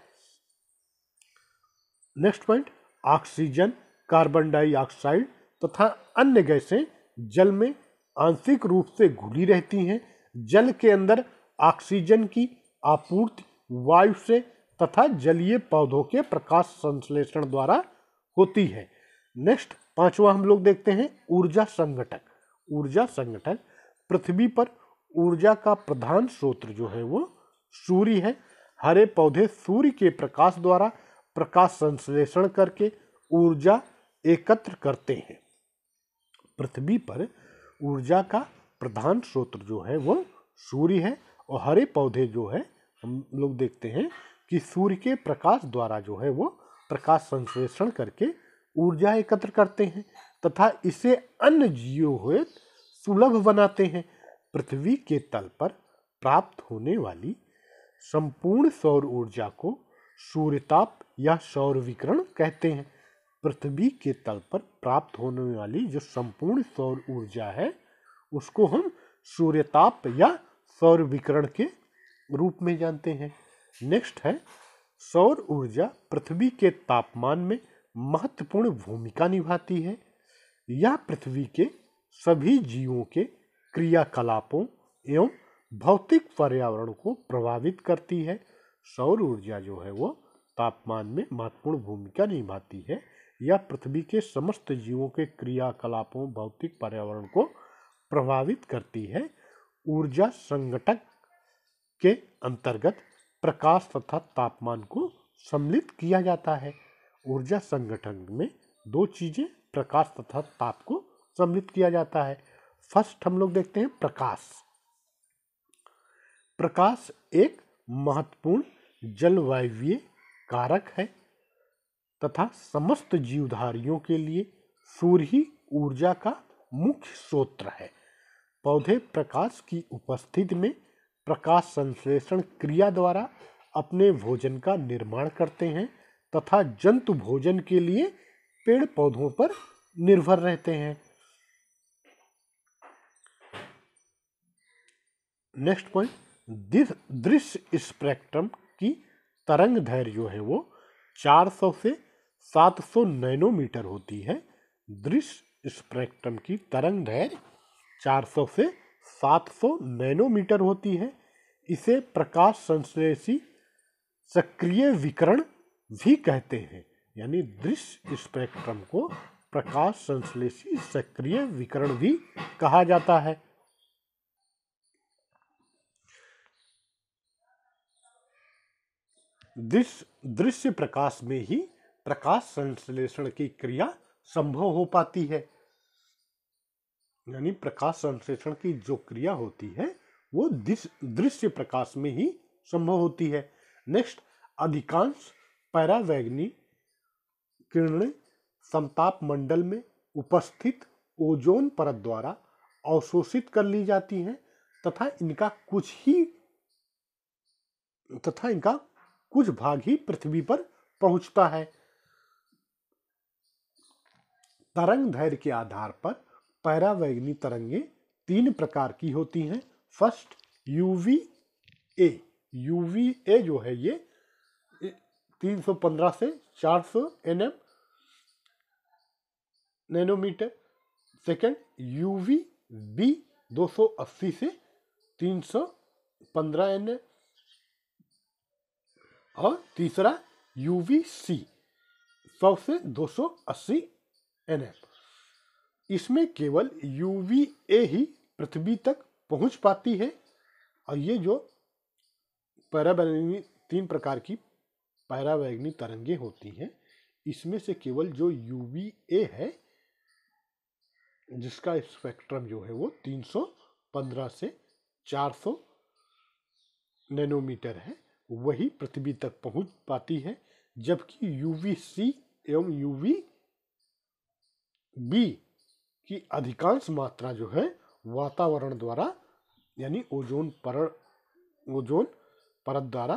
Next point, oxygen, carbon dioxide तथा अन्य गैसें जल में आंशिक रूप से घुली रहती हैं। जल के अंदर ऑक्सीजन की आपूर्ति वायु से तथा जलीय पौधों के प्रकाश संश्लेषण द्वारा होती है। नेक्स्ट पांचवा हम लोग देखते हैं ऊर्जा संघटक। ऊर्जा संघटक, पृथ्वी पर ऊर्जा का प्रधान स्रोत जो है वो सूर्य है। हरे पौधे सूर्य के प्रकाश द्वारा प्रकाश संश्लेषण करके ऊर्जा एकत्र करते हैं। पृथ्वी पर ऊर्जा का प्रधान स्रोत जो है वो सूर्य है, और हरे पौधे जो है हम लोग देखते हैं कि सूर्य के प्रकाश द्वारा जो है वो प्रकाश संश्लेषण करके ऊर्जा एकत्र करते हैं तथा इसे अन्य जीवों हुए सुलभ बनाते हैं। पृथ्वी के तल पर प्राप्त होने वाली संपूर्ण सौर ऊर्जा को सूर्यताप या सौर विकिरण कहते हैं। पृथ्वी के तल पर प्राप्त होने वाली जो संपूर्ण सौर ऊर्जा है उसको हम सूर्यताप या सौर विकिरण के रूप में जानते हैं। नेक्स्ट है, सौर ऊर्जा पृथ्वी के तापमान में महत्वपूर्ण भूमिका निभाती है। यह पृथ्वी के सभी जीवों के क्रियाकलापों एवं भौतिक पर्यावरण को प्रभावित करती है। सौर ऊर्जा जो है वो तापमान में महत्वपूर्ण भूमिका निभाती है। यह पृथ्वी के समस्त जीवों के क्रियाकलापों भौतिक पर्यावरण को प्रभावित करती है। ऊर्जा संघटक के अंतर्गत प्रकाश तथा तापमान को सम्मिलित किया जाता है। ऊर्जा संगठन में दो चीजें प्रकाश तथा ताप को सम्मिलित किया जाता है। फर्स्ट हम लोग देखते हैं प्रकाश। प्रकाश एक महत्वपूर्ण जलवायवीय कारक है तथा समस्त जीवधारियों के लिए सूर्य ही ऊर्जा का मुख्य स्रोत है। पौधे प्रकाश की उपस्थिति में प्रकाश संश्लेषण क्रिया द्वारा अपने भोजन का निर्माण करते हैं तथा जंतु भोजन के लिए पेड़ पौधों पर निर्भर रहते हैं। नेक्स्ट पॉइंट, दृश्य स्पेक्ट्रम की तरंग दैर्घ्य जो है वो 400 से 700 नैनोमीटर होती है। दृश्य स्पेक्ट्रम की तरंग दैर्घ्य 400 से 700 नैनोमीटर होती है। इसे प्रकाश संश्लेषी सक्रिय विकिरण भी कहते हैं, यानी दृश्य स्पेक्ट्रम को प्रकाश संश्लेषी सक्रिय विकिरण भी कहा जाता है। दृश्य प्रकाश में ही प्रकाश संश्लेषण की क्रिया संभव हो पाती है, यानी प्रकाश संश्लेषण की जो क्रिया होती है वो दृश्य प्रकाश में ही संभव होती है। नेक्स्ट, अधिकांश परावैंगनी किरणें समताप मंडल में उपस्थित ओजोन परत द्वारा अवशोषित कर ली जाती हैं तथा इनका कुछ भाग ही पृथ्वी पर पहुंचता है। तरंग दैर्घ्य के आधार पर परावैंगनी तरंगें 3 प्रकार की होती हैं। First, UVA. यूवीए जो है ये 315 से 400 नैनोमीटर। सेकंड, यूवीबी 280 से 315 nm। और तीसरा यूवीसी 100 से 280 nm। इसमें केवल यूवीए ही पृथ्वी तक पहुंच पाती है। और ये जो परावैंगनी 3 प्रकार की परावैंगनी तरंगें होती हैं, इसमें से केवल जो यूवीए है जिसका स्पेक्ट्रम जो है वो 315 से 400 नैनोमीटर है, वही पृथ्वी तक पहुंच पाती है। जबकि यूवीसी एवं यूवीबी की अधिकांश मात्रा जो है वातावरण द्वारा यानी ओजोन परत द्वारा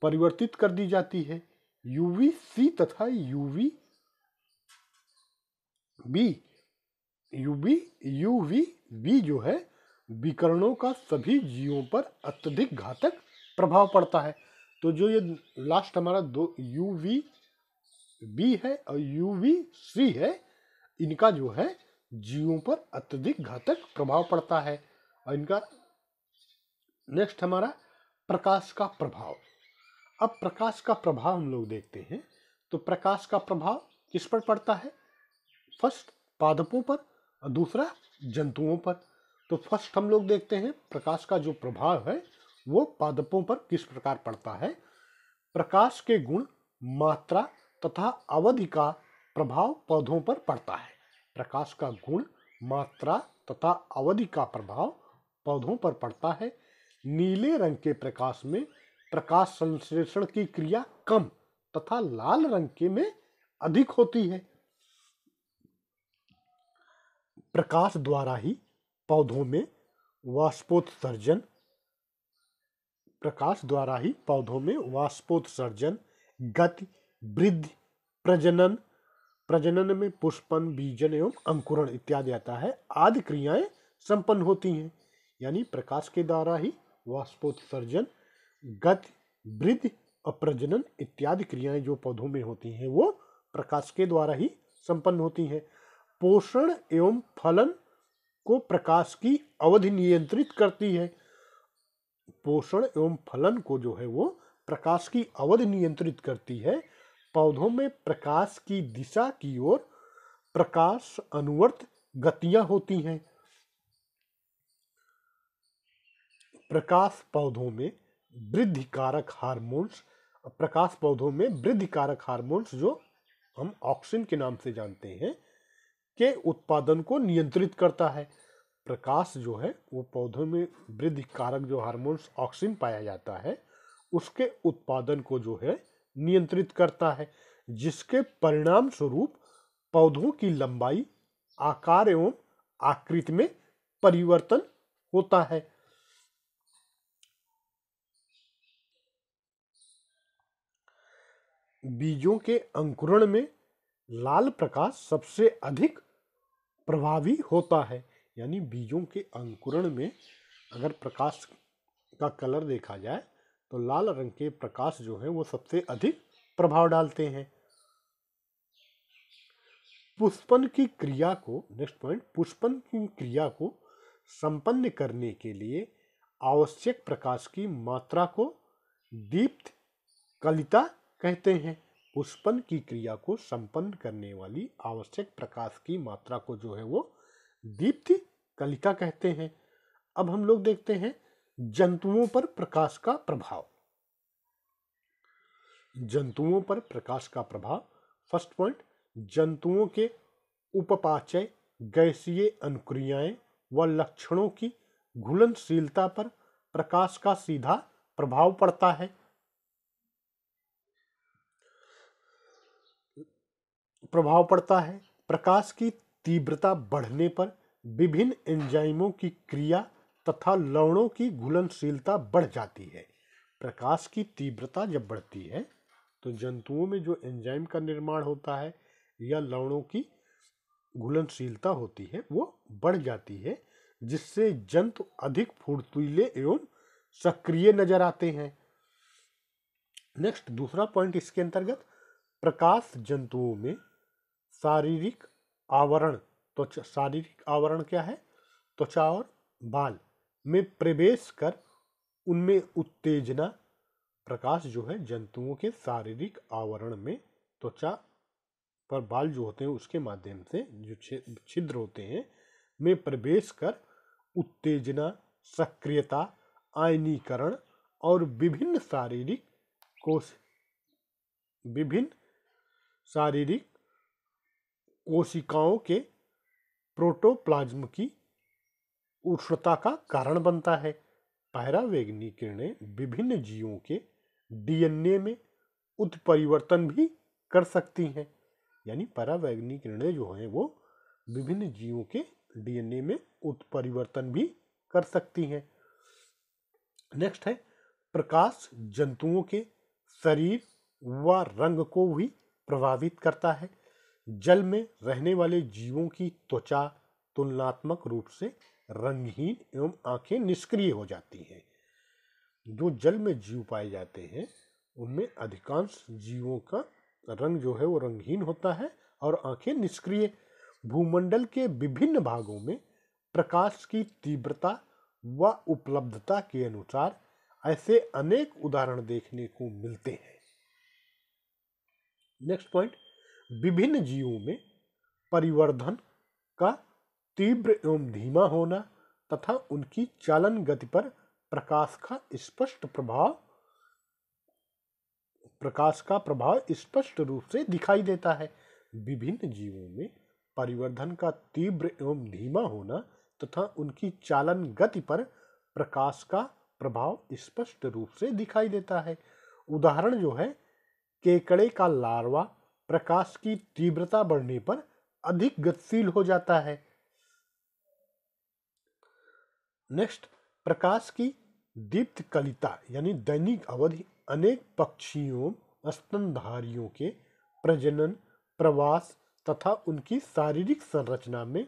परिवर्तित कर दी जाती है। यूवीसी तथा यूवीबी जो है विकिरणों का सभी जीवों पर अत्यधिक घातक प्रभाव पड़ता है। तो जो ये लास्ट हमारा दो यूवीबी है और यूवीसी है, इनका जो है जीवों पर अत्यधिक घातक प्रभाव पड़ता है। और इनका नेक्स्ट हमारा प्रकाश का प्रभाव। अब प्रकाश का प्रभाव हम लोग देखते हैं। तो प्रकाश का प्रभाव किस पर पड़ता है? फर्स्ट पादपों पर और दूसरा जंतुओं पर। तो फर्स्ट हम लोग देखते हैं प्रकाश का जो प्रभाव है वो पादपों पर किस प्रकार पड़ता है। प्रकाश के गुण, मात्रा तथा अवधि का प्रभाव पौधों पर पड़ता है। प्रकाश का गुण, मात्रा तथा अवधि का प्रभाव पौधों पर पड़ता है। नीले रंग के प्रकाश में प्रकाश संश्लेषण की क्रिया कम तथा लाल रंग के में अधिक होती है। प्रकाश द्वारा ही पौधों में वाष्पोत्सर्जन गति, वृद्धि, प्रजनन में पुष्पन, बीजन एवं अंकुरण इत्यादि आता है, आदि क्रियाएं संपन्न होती हैं। यानी प्रकाश के द्वारा ही वाष्पोत्सर्जन, गति, वृद्धि और प्रजनन इत्यादि क्रियाएं जो पौधों में होती हैं वो प्रकाश के द्वारा ही संपन्न होती हैं। पोषण एवं फलन को प्रकाश की अवधि नियंत्रित करती है। पोषण एवं फलन को जो है वो प्रकाश की अवधि नियंत्रित करती है। पौधों में प्रकाश की दिशा की ओर प्रकाश अनुवर्त गतियां होती हैं। प्रकाश पौधों में वृद्धिकारक हार्मोन्स जो हम ऑक्सिन के नाम से जानते हैं के उत्पादन को नियंत्रित करता है। प्रकाश जो है वो पौधों में वृद्धि कारक जो हार्मोन्स ऑक्सिन पाया जाता है उसके उत्पादन को जो है नियंत्रित करता है, जिसके परिणाम स्वरूप पौधों की लंबाई, आकार एवं आकृति में परिवर्तन होता है। बीजों के अंकुरण में लाल प्रकाश सबसे अधिक प्रभावी होता है। यानी बीजों के अंकुरण में अगर प्रकाश का कलर देखा जाए तो लाल रंग के प्रकाश जो है वो सबसे अधिक प्रभाव डालते हैं। पुष्पन की क्रिया को संपन्न करने के लिए आवश्यक प्रकाश की मात्रा को दीप्त कलिता कहते हैं। पुष्पन की क्रिया को संपन्न करने वाली आवश्यक प्रकाश की मात्रा को जो है वो दीप्ति कलिका कहते हैं। अब हम लोग देखते हैं जंतुओं पर प्रकाश का प्रभाव। जंतुओं पर प्रकाश का प्रभाव, फर्स्ट पॉइंट, जंतुओं के उपपाचय, गैसीय अनुक्रियाएं व लक्षणों की घुलनशीलता पर प्रकाश का सीधा प्रभाव पड़ता है। प्रकाश की तीव्रता बढ़ने पर विभिन्न एंजाइमों की क्रिया तथा लवणों की घुलनशीलता बढ़ जाती है। प्रकाश की तीव्रता जब बढ़ती है तो जंतुओं में जो एंजाइम का निर्माण होता है या लवणों की घुलनशीलता होती है वो बढ़ जाती है, जिससे जंतु अधिक फुर्तीले एवं सक्रिय नजर आते हैं। नेक्स्ट दूसरा पॉइंट इसके अंतर्गत, प्रकाश जंतुओं में शारीरिक आवरण क्या है? त्वचा और बाल में प्रवेश कर उनमें उत्तेजना। प्रकाश जो है जंतुओं के शारीरिक आवरण में त्वचा पर बाल जो होते हैं उसके माध्यम से जो छिद्र होते हैं में प्रवेश कर उत्तेजना, सक्रियता, आयनीकरण और विभिन्न शारीरिक कोशिकाओं के प्रोटोप्लाज्म की उष्णता का कारण बनता है। परावैंगनी किरणें विभिन्न जीवों के डीएनए में उत्परिवर्तन भी कर सकती हैं। यानी परावैंगनी किरणें जो हैं वो विभिन्न जीवों के डीएनए में उत्परिवर्तन भी कर सकती हैं। नेक्स्ट है, प्रकाश जंतुओं के शरीर व रंग को भी प्रभावित करता है। जल में रहने वाले जीवों की त्वचा तुलनात्मक रूप से रंगहीन एवं आंखें निष्क्रिय हो जाती हैं। जो जल में जीव पाए जाते हैं उनमें अधिकांश जीवों का रंग जो है वो रंगहीन होता है और आंखें निष्क्रिय। भूमंडल के विभिन्न भागों में प्रकाश की तीव्रता व उपलब्धता के अनुसार ऐसे अनेक उदाहरण देखने को मिलते हैं। नेक्स्ट पॉइंट, विभिन्न जीवों में परिवर्धन का तीव्र एवं धीमा होना तथा उनकी चालन गति पर प्रकाश का प्रभाव स्पष्ट रूप से दिखाई देता है। विभिन्न जीवों में परिवर्धन का तीव्र एवं धीमा होना तथा उनकी चालन गति पर प्रकाश का प्रभाव स्पष्ट रूप से दिखाई देता है। उदाहरण जो है, केकड़े का लार्वा प्रकाश की तीव्रता बढ़ने पर अधिक गतिशील हो जाता है। नेक्स्ट, प्रकाश की दीप्तकलिता यानी दैनिक अवधि अनेक पक्षियों स्तनधारियों के प्रजनन, प्रवास तथा उनकी शारीरिक संरचना में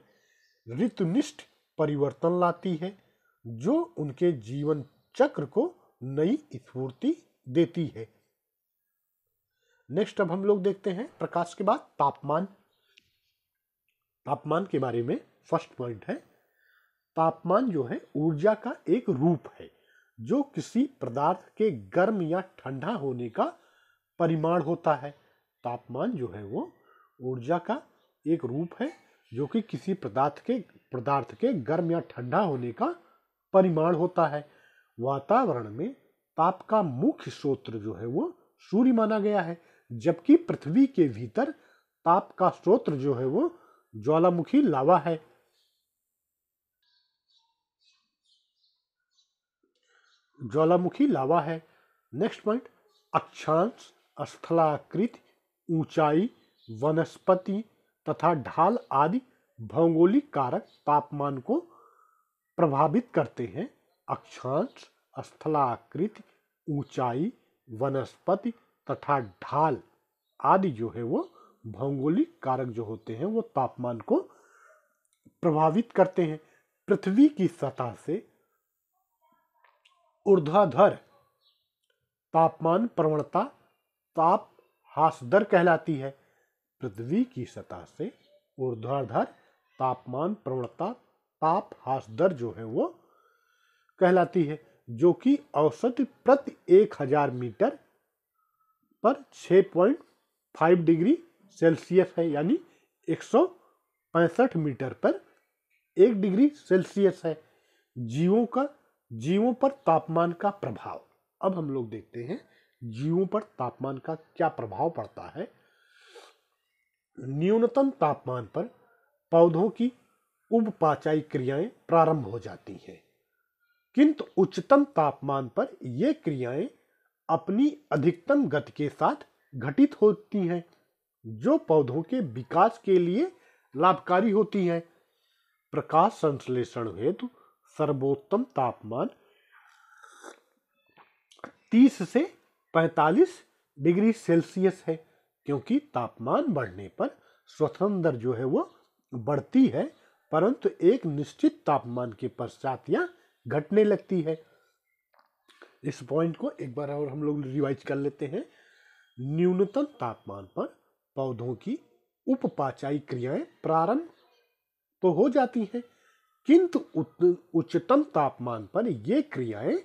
ऋतुनिष्ठ परिवर्तन लाती है, जो उनके जीवन चक्र को नई स्फूर्ति देती है। नेक्स्ट, अब हम लोग देखते हैं प्रकाश के बाद तापमान। तापमान के बारे में फर्स्ट पॉइंट है, तापमान जो है ऊर्जा का एक रूप है जो किसी पदार्थ के गर्म या ठंडा होने का परिमाण होता है। तापमान जो है वो ऊर्जा का एक रूप है जो कि किसी पदार्थ के गर्म या ठंडा होने का परिमाण होता है। वातावरण में ताप का मुख्य स्रोत जो है वो सूर्य माना गया है, जबकि पृथ्वी के भीतर ताप का स्रोत जो है वो ज्वालामुखी लावा है। ज्वालामुखी लावा है। नेक्स्ट पॉइंट, अक्षांश, स्थलाकृति, ऊंचाई, वनस्पति तथा ढाल आदि भौगोलिक कारक तापमान को प्रभावित करते हैं। अक्षांश, स्थलाकृति, ऊंचाई, वनस्पति तथा ढाल आदि जो है वो भौगोलिक कारक जो होते हैं वो तापमान को प्रभावित करते हैं। पृथ्वी की सतह से ऊर्ध्वाधर तापमान प्रवणता ताप ह्रास दर कहलाती है। पृथ्वी की सतह से ऊर्ध्वाधर तापमान प्रवणता ताप ह्रास दर जो है वो कहलाती है, जो कि औसत प्रति 1000 मीटर पर 6.5 डिग्री सेल्सियस है, यानी 165 मीटर पर 1 डिग्री सेल्सियस है। जीवों पर तापमान का प्रभाव। अब हम लोग देखते हैं जीवों पर तापमान का क्या प्रभाव पड़ता है। न्यूनतम तापमान पर पौधों की उपापचय क्रियाएं प्रारंभ हो जाती हैं, किंतु उच्चतम तापमान पर ये क्रियाएं अपनी अधिकतम गति के साथ घटित होती हैं, जो पौधों के विकास के लिए लाभकारी होती हैं। प्रकाश संश्लेषण हेतु सर्वोत्तम तापमान 30 से 45 डिग्री सेल्सियस है, क्योंकि तापमान बढ़ने पर श्वसन दर जो है वो बढ़ती है, परंतु एक निश्चित तापमान के पश्चात यह घटने लगती है। इस पॉइंट को एक बार और हम लोग रिवाइज कर लेते हैं। न्यूनतम तापमान पर पौधों की उपापचय क्रियाएं प्रारंभ तो हो जाती हैं, किंतु उच्चतम तापमान पर ये क्रियाएं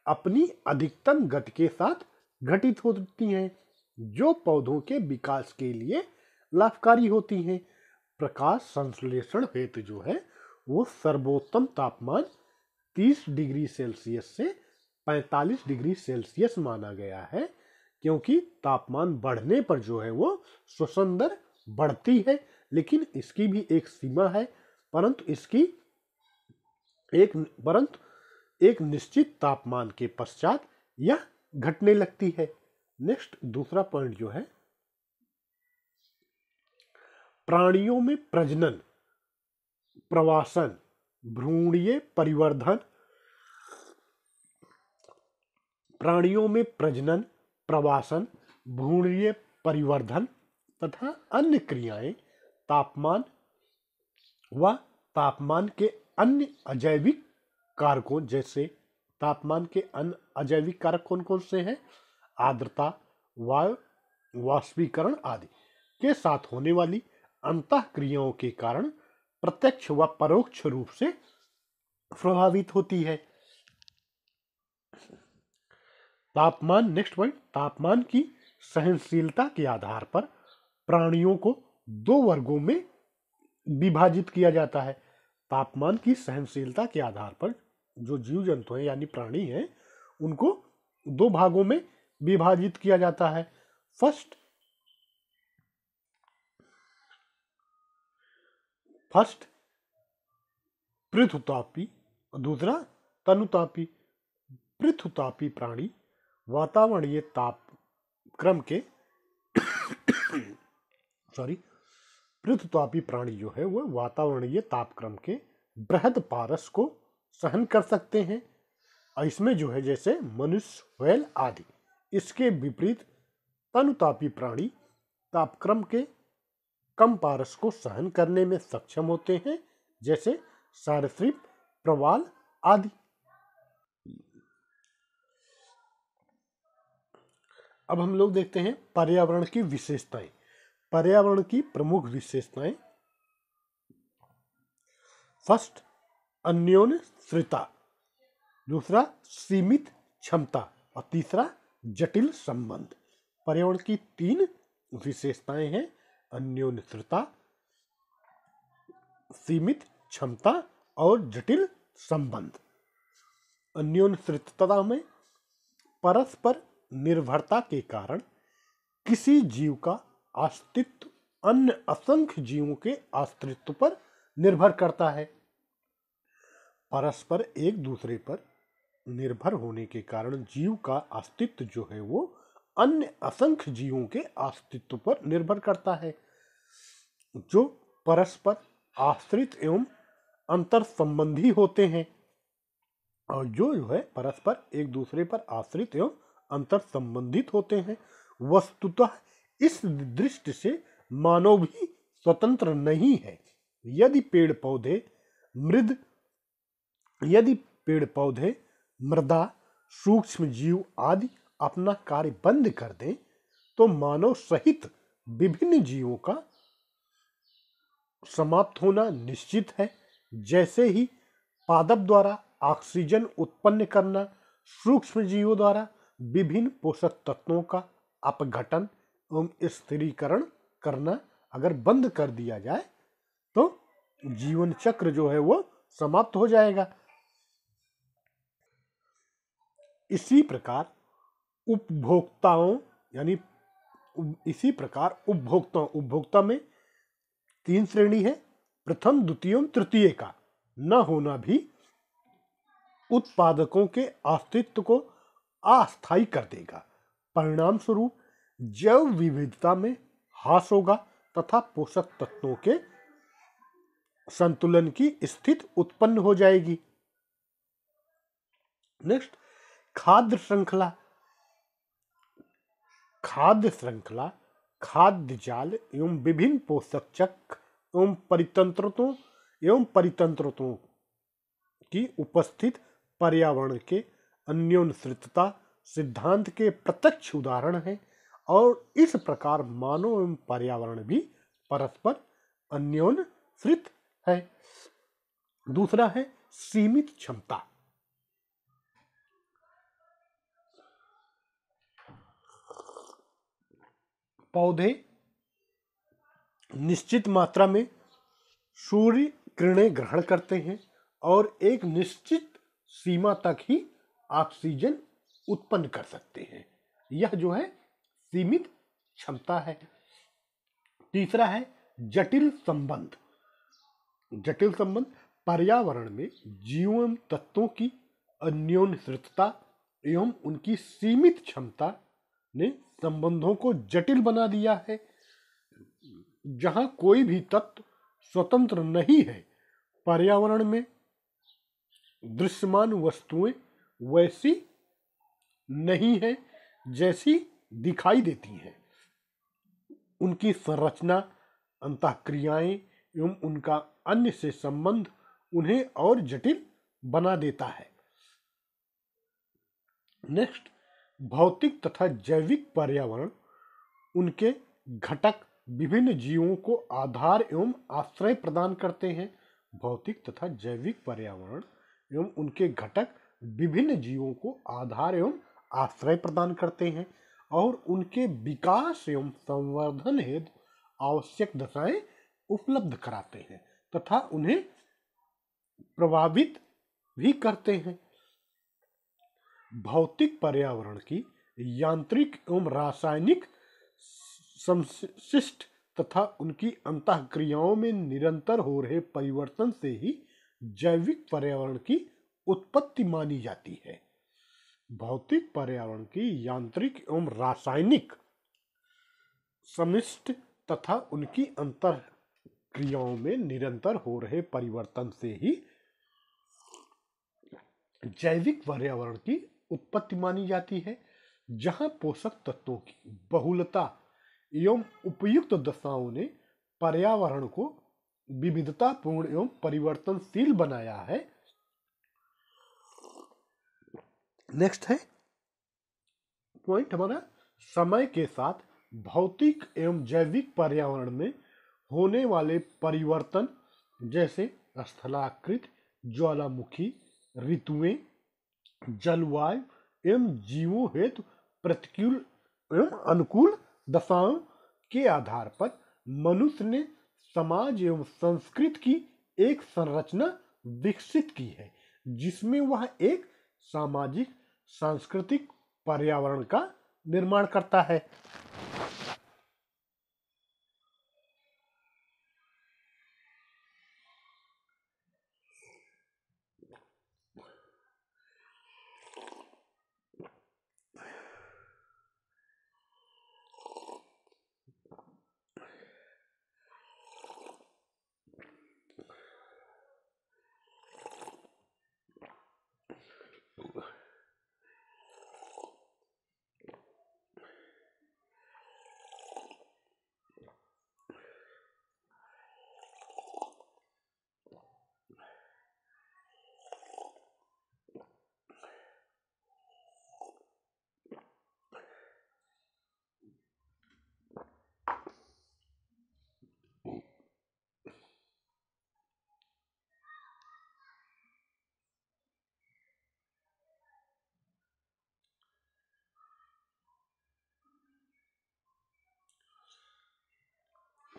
अपनी अधिकतम गति के साथ घटित होती हैं, जो पौधों के विकास के लिए लाभकारी होती हैं। प्रकाश संश्लेषण हेतु जो है वो सर्वोत्तम तापमान 30 डिग्री सेल्सियस से 45 डिग्री सेल्सियस माना गया है, क्योंकि तापमान बढ़ने पर जो है वो श्वसन दर बढ़ती है, लेकिन इसकी भी एक सीमा है, परंतु एक निश्चित तापमान के पश्चात यह घटने लगती है। नेक्स्ट दूसरा पॉइंट जो है, प्राणियों में प्रजनन, प्रवासन, भ्रूणीय परिवर्धन, प्राणियों में प्रजनन, प्रवासन, भ्रूणीय परिवर्धन तथा अन्य क्रियाएं तापमान व तापमान के अन्य अजैविक कारकों जैसे तापमान के अन्य अजैविक कारक कौन कौन से हैं? आर्द्रता, वायु वाष्पीकरण आदि के साथ होने वाली अंतः क्रियाओं के कारण प्रत्यक्ष व परोक्ष रूप से प्रभावित होती है। तापमान, नेक्स्ट पॉइंट, तापमान की सहनशीलता के आधार पर प्राणियों को 2 वर्गों में विभाजित किया जाता है। तापमान की सहनशीलता के आधार पर जो जीव जंतु हैं यानी प्राणी हैं, उनको 2 भागों में विभाजित किया जाता है। फर्स्ट, फर्स्ट पृथुतापी, दूसरा तनुतापी। पृथुतापी प्राणी वातावरणीय तापक्रम के सॉरी पृथुतापी प्राणी जो है वो वातावरणीय तापक्रम के बृहद पारस को सहन कर सकते हैं। और इसमें जो है जैसे मनुष्य, व्हेल आदि। इसके विपरीत तनुतापी प्राणी तापक्रम के कम पारस को सहन करने में सक्षम होते हैं, जैसे सरीसृप, प्रवाल आदि। अब हम लोग देखते हैं पर्यावरण की विशेषताएं। पर्यावरण की प्रमुख विशेषताएं। फर्स्ट अन्योन्यश्रिता, दूसरा सीमित क्षमता और तीसरा जटिल संबंध। पर्यावरण की 3 विशेषताएं हैं, अन्योन्यश्रिता, सीमित क्षमता और जटिल संबंध। अन्योन्यश्रितता में परस्पर निर्भरता के कारण किसी जीव का अस्तित्व अन्य असंख्य जीवों के अस्तित्व पर निर्भर करता है। परस्पर एक दूसरे पर निर्भर होने के कारण जीव का अस्तित्व जो है वो अन्य असंख्य जीवों के अस्तित्व पर निर्भर करता है, जो परस्पर आश्रित एवं अंतर संबंधी होते हैं। और जो है परस्पर एक दूसरे पर आश्रित एवं अंतर संबंधित होते हैं। वस्तुतः इस दृष्टि से मानव भी स्वतंत्र नहीं है। यदि पेड़ पौधे, मृदा, सूक्ष्म जीव आदि अपना कार्य बंद कर दें तो मानव सहित विभिन्न जीवों का समाप्त होना निश्चित है। जैसे ही पादप द्वारा ऑक्सीजन उत्पन्न करना, सूक्ष्म जीवों द्वारा विभिन्न पोषक तत्वों का अपघटन एवं स्थिरीकरण करना अगर बंद कर दिया जाए तो जीवन चक्र जो है वो समाप्त हो जाएगा। इसी प्रकार उपभोक्ता में 3 श्रेणी है। प्रथम, द्वितीय एवं तृतीय का न होना भी उत्पादकों के अस्तित्व को अस्थायी कर देगा। परिणाम स्वरूप जैव विविधता में ह्रास होगा तथा पोषक तत्वों के संतुलन की स्थिति उत्पन्न हो जाएगी। नेक्स्ट, खाद्य श्रृंखला, खाद्य जाल एवं विभिन्न पोषक चक्र एवं परितंत्रतों की उपस्थित पर्यावरण के अन्योन्यश्रितता सिद्धांत के प्रत्यक्ष उदाहरण है। और इस प्रकार मानव एवं पर्यावरण भी परस्पर अन्योन्यश्रित है। दूसरा है सीमित क्षमता। पौधे निश्चित मात्रा में सूर्य किरणें ग्रहण करते हैं और एक निश्चित सीमा तक ही ऑक्सीजन उत्पन्न कर सकते हैं। यह जो है सीमित क्षमता है। तीसरा है जटिल संबंध। जटिल संबंध पर्यावरण में जीव एवं तत्वों की अन्योन्यश्रितता एवं उनकी सीमित क्षमता ने संबंधों को जटिल बना दिया है। जहां कोई भी तत्व स्वतंत्र नहीं है, पर्यावरण में दृश्यमान वस्तुएं वैसी नहीं है जैसी दिखाई देती हैं। उनकी संरचना, अंतःक्रियाएं एवं उनका अन्य से संबंध उन्हें और जटिल बना देता है। नेक्स्ट, भौतिक तथा जैविक पर्यावरण उनके घटक विभिन्न जीवों को आधार एवं आश्रय प्रदान करते हैं। भौतिक तथा जैविक पर्यावरण एवं उनके घटक विभिन्न जीवों को आधार एवं आश्रय प्रदान करते हैं और उनके विकास एवं संवर्धन हेतु आवश्यक दशाएं उपलब्ध कराते हैं तथा उन्हें प्रभावित भी करते हैं। भौतिक पर्यावरण की यांत्रिक एवं रासायनिक समशिष्ट तथा उनकी अंतःक्रियाओं में निरंतर हो रहे परिवर्तन से ही जैविक पर्यावरण की उत्पत्ति मानी जाती है। भौतिक पर्यावरण की यांत्रिक एवं रासायनिक समष्टि तथा उनकी अंतर क्रियाओं में निरंतर हो रहे परिवर्तन से ही जैविक पर्यावरण की उत्पत्ति मानी जाती है, जहां पोषक तत्वों की बहुलता एवं उपयुक्त दशाओं ने पर्यावरण को विविधतापूर्ण एवं परिवर्तनशील बनाया है। नेक्स्ट है पॉइंट हमारा, समय के साथ भौतिक एवं जैविक पर्यावरण में होने वाले परिवर्तन जैसे स्थलाकृत, ज्वालामुखी, ऋतुएं, जलवायु एवं जीवों हेतु प्रतिकूल एवं अनुकूल दशाओं के आधार पर मनुष्य ने समाज एवं संस्कृति की एक संरचना विकसित की है, जिसमें वह एक सामाजिक सांस्कृतिक पर्यावरण का निर्माण करता है।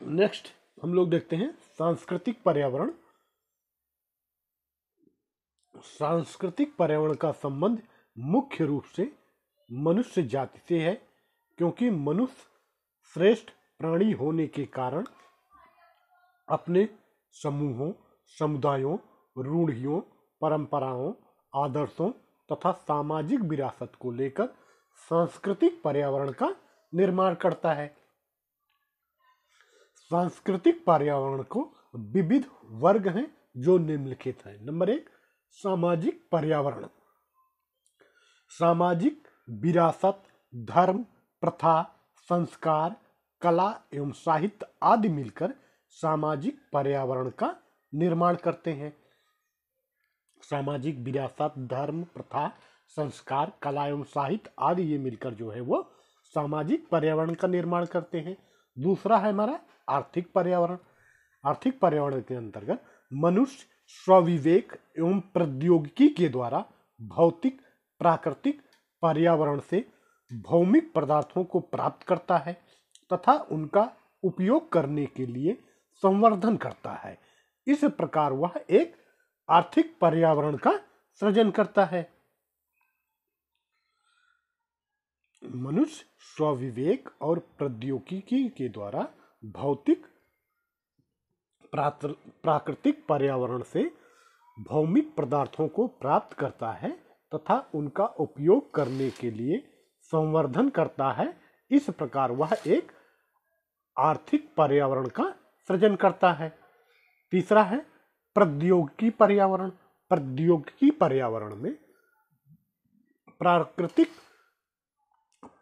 नेक्स्ट हम लोग देखते हैं सांस्कृतिक पर्यावरण। सांस्कृतिक पर्यावरण का संबंध मुख्य रूप से मनुष्य जाति से है, क्योंकि मनुष्य श्रेष्ठ प्राणी होने के कारण अपने समूहों, समुदायों, रूढ़ियों, परंपराओं, आदर्शों तथा सामाजिक विरासत को लेकर सांस्कृतिक पर्यावरण का निर्माण करता है। सांस्कृतिक पर्यावरण को विविध वर्ग हैं जो निम्नलिखित हैं। नंबर 1, सामाजिक पर्यावरण। सामाजिक विरासत, धर्म, प्रथा, संस्कार, कला एवं साहित्य आदि मिलकर सामाजिक पर्यावरण का निर्माण करते हैं। सामाजिक विरासत, धर्म, प्रथा, संस्कार, कला एवं साहित्य आदि ये मिलकर जो है वो सामाजिक पर्यावरण का निर्माण करते हैं। दूसरा है हमारा आर्थिक पर्यावरण। आर्थिक पर्यावरण के अंतर्गत मनुष्य स्वविवेक एवं प्रौद्योगिकी के द्वारा भौतिक प्राकृतिक पर्यावरण से भौमिक पदार्थों को प्राप्त करता है तथा उनका उपयोग करने के लिए संवर्धन करता है। इस प्रकार वह एक आर्थिक पर्यावरण का सृजन करता है। मनुष्य स्वविवेक और प्रौद्योगिकी के द्वारा भौतिक प्राकृतिक पर्यावरण से भौमिक पदार्थों को प्राप्त करता है तथा उनका उपयोग करने के लिए संवर्धन करता है। इस प्रकार वह एक आर्थिक पर्यावरण का सृजन करता है। तीसरा है प्रौद्योगिकी पर्यावरण। प्रौद्योगिकी पर्यावरण में प्राकृतिक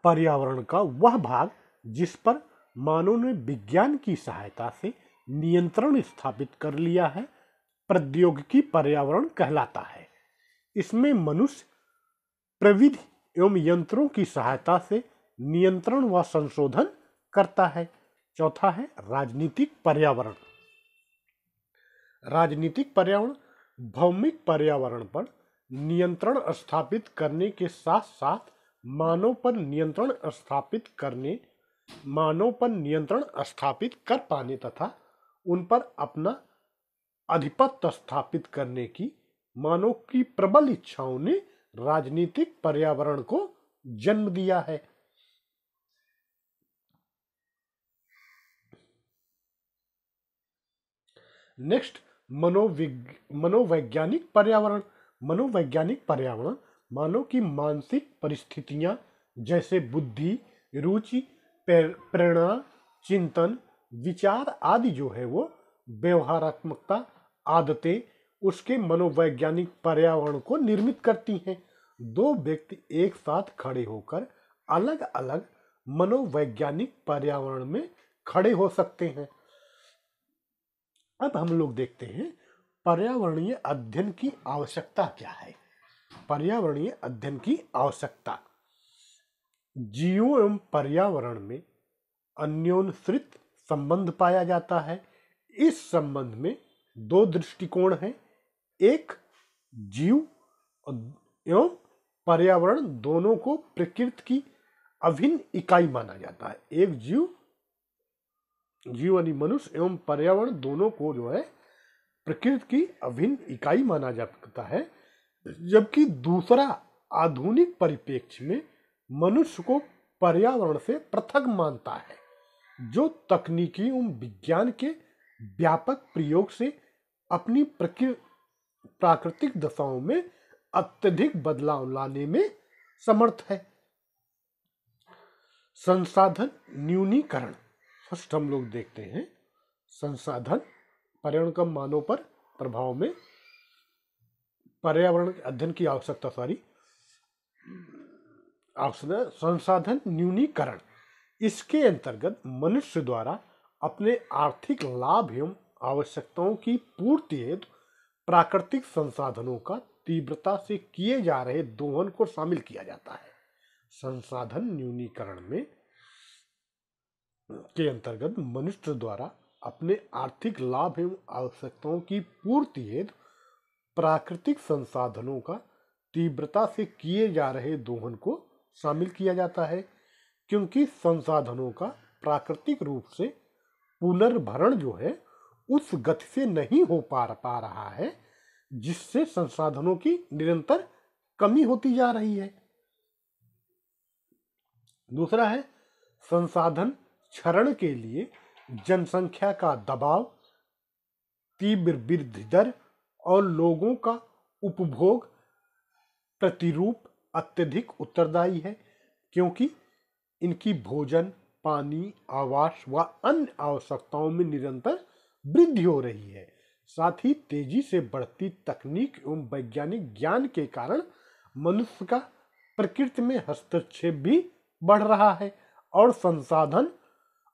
पर्यावरण का वह भाग जिस पर मानव ने विज्ञान की सहायता से नियंत्रण स्थापित कर लिया है, प्रौद्योगिकी पर्यावरण कहलाता है। इसमें मनुष्य प्रविधि एवं यंत्रों की सहायता से नियंत्रण व संशोधन करता है। चौथा है राजनीतिक पर्यावरण। राजनीतिक पर्यावरण भौमिक पर्यावरण पर नियंत्रण स्थापित करने के साथ साथ मानव पर नियंत्रण स्थापित कर पाने तथा उन पर अपना आधिपत्य स्थापित करने की मानव की प्रबल इच्छाओं ने राजनीतिक पर्यावरण को जन्म दिया है। नेक्स्ट, मनोवैज्ञानिक पर्यावरण। मनोवैज्ञानिक पर्यावरण मानव की मानसिक परिस्थितियां जैसे बुद्धि, रुचि, प्रेरणा, चिंतन, विचार आदि जो है वो व्यवहारात्मकता, आदतें उसके मनोवैज्ञानिक पर्यावरण को निर्मित करती हैं। दो व्यक्ति एक साथ खड़े होकर अलग अलग मनोवैज्ञानिक पर्यावरण में खड़े हो सकते हैं। अब हम लोग देखते हैं पर्यावरणीय अध्ययन की आवश्यकता क्या है। पर्यावरणीय अध्ययन की आवश्यकता, जीवों एवं पर्यावरण में अन्योन्यश्रित संबंध पाया जाता है। इस संबंध में दो दृष्टिकोण हैं। एक, जीव एवं पर्यावरण दोनों को प्रकृति की अभिन्न इकाई माना जाता है। एक, जीव यानी मनुष्य एवं पर्यावरण दोनों को जो है प्रकृति की अभिन्न इकाई माना जाता है, जबकि दूसरा, आधुनिक परिप्रेक्ष्य में मनुष्य को पर्यावरण से पृथक मानता है, जो तकनीकी एवं विज्ञान के व्यापक प्रयोग से अपनी प्राकृतिक दशाओं में अत्यधिक बदलाव लाने में समर्थ है। संसाधन न्यूनीकरण। फर्स्ट हम लोग देखते हैं संसाधन पर्यावरण का मानव पर प्रभाव में पर्यावरण अध्ययन की आवश्यकता। संसाधन न्यूनीकरण, इसके अंतर्गत मनुष्य द्वारा अपने आर्थिक लाभ एवं आवश्यकताओं की पूर्ति हेतु प्राकृतिक संसाधनों का तीव्रता से किए जा रहे दोहन को शामिल किया जाता है। संसाधन न्यूनीकरण में के अंतर्गत मनुष्य द्वारा अपने आर्थिक लाभ एवं आवश्यकताओं की पूर्ति हेतु प्राकृतिक संसाधनों का तीव्रता से किए जा रहे दोहन को शामिल किया जाता है, क्योंकि संसाधनों का प्राकृतिक रूप से पुनर्भरण जो है उस गति से नहीं हो पा रहा है जिससे संसाधनों की निरंतर कमी होती जा रही है। दूसरा है संसाधन क्षरण के लिए जनसंख्या का दबाव, तीव्र वृद्धि दर और लोगों का उपभोग प्रतिरूप अत्यधिक उत्तरदायी है, क्योंकि इनकी भोजन, पानी, आवास व अन्य आवश्यकताओं में निरंतर वृद्धि हो रही है। साथ ही तेजी से बढ़ती तकनीक एवं वैज्ञानिक ज्ञान के कारण मनुष्य का प्रकृति में हस्तक्षेप भी बढ़ रहा है और संसाधन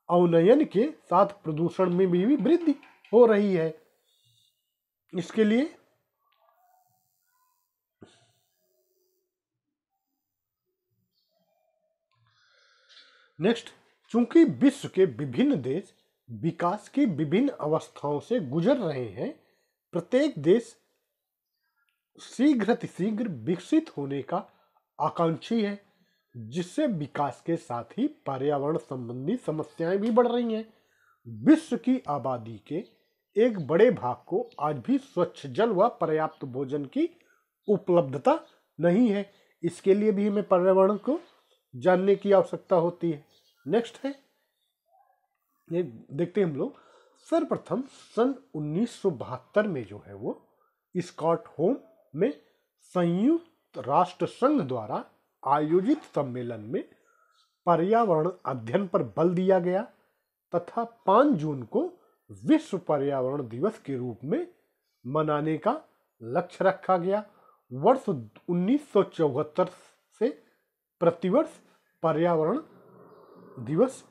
अवनयन के साथ प्रदूषण में भी वृद्धि हो रही है। इसके लिए नेक्स्ट, चूंकि विश्व के विभिन्न देश विकास की विभिन्न अवस्थाओं से गुजर रहे हैं, प्रत्येक देश शीघ्र विकसित होने का आकांक्षी है, जिससे विकास के साथ ही पर्यावरण संबंधी समस्याएं भी बढ़ रही हैं। विश्व की आबादी के एक बड़े भाग को आज भी स्वच्छ जल व पर्याप्त भोजन की उपलब्धता नहीं है। इसके लिए भी हमें पर्यावरण को जानने की आवश्यकता होती है। नेक्स्ट है, ये देखते हैं हम लोग, सर्वप्रथम सन 1972 में जो है वो स्टॉकहोम में संयुक्त राष्ट्र संघ द्वारा आयोजित सम्मेलन में पर्यावरण अध्ययन पर बल दिया गया तथा 5 जून को विश्व पर्यावरण दिवस के रूप में मनाने का लक्ष्य रखा गया। वर्ष 1974 से प्रतिवर्ष पर्यावरण दिवस,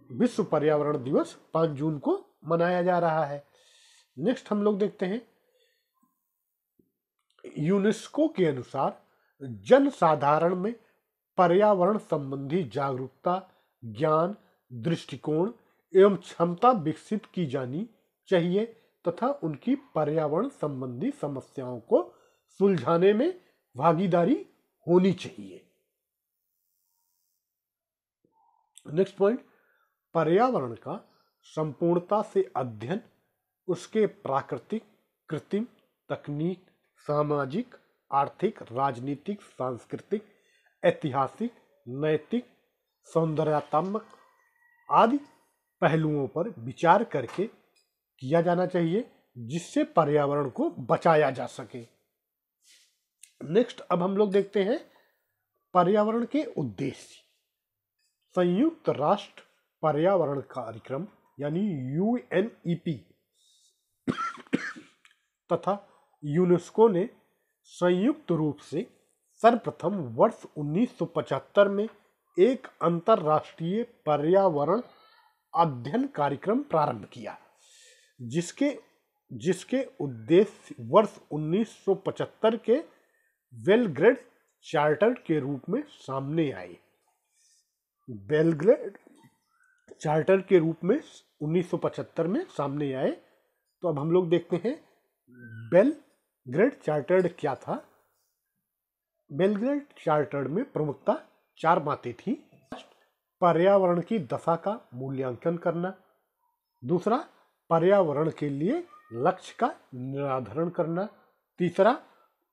विश्व पर्यावरण दिवस 5 जून को मनाया जा रहा है। नेक्स्ट हम लोग देखते हैं, यूनेस्को के अनुसार जन साधारण में पर्यावरण संबंधी जागरूकता, ज्ञान, दृष्टिकोण एवं क्षमता विकसित की जानी चाहिए तथा उनकी पर्यावरण संबंधी समस्याओं को सुलझाने में भागीदारी होनी चाहिए। नेक्स्ट पॉइंट, पर्यावरण का संपूर्णता से अध्ययन उसके प्राकृतिक, कृत्रिम, तकनीक, सामाजिक, आर्थिक, राजनीतिक, सांस्कृतिक, ऐतिहासिक, नैतिक, सौंदर्यात्मक आदि पहलुओं पर विचार करके किया जाना चाहिए, जिससे पर्यावरण को बचाया जा सके। नेक्स्ट अब हम लोग देखते हैं पर्यावरण के उद्देश्य। संयुक्त राष्ट्र पर्यावरण कार्यक्रम यानी यूएनईपी तथा यूनेस्को ने संयुक्त रूप से सर्वप्रथम वर्ष 1975 में एक अंतरराष्ट्रीय पर्यावरण अध्ययन कार्यक्रम प्रारंभ किया, जिसके उद्देश्य वर्ष 1975 के बेलग्रेड चार्टर के रूप में सामने आए। बेलग्रेड चार्टर के रूप में 1975 में सामने आए। तो अब हम लोग देखते हैं बेलग्रेड चार्टर क्या था। बेलग्रेड चार्टर में प्रमुखता 4 बातें थी। पर्यावरण की दशा का मूल्यांकन करना, दूसरा पर्यावरण के लिए लक्ष्य का निर्धारण करना, तीसरा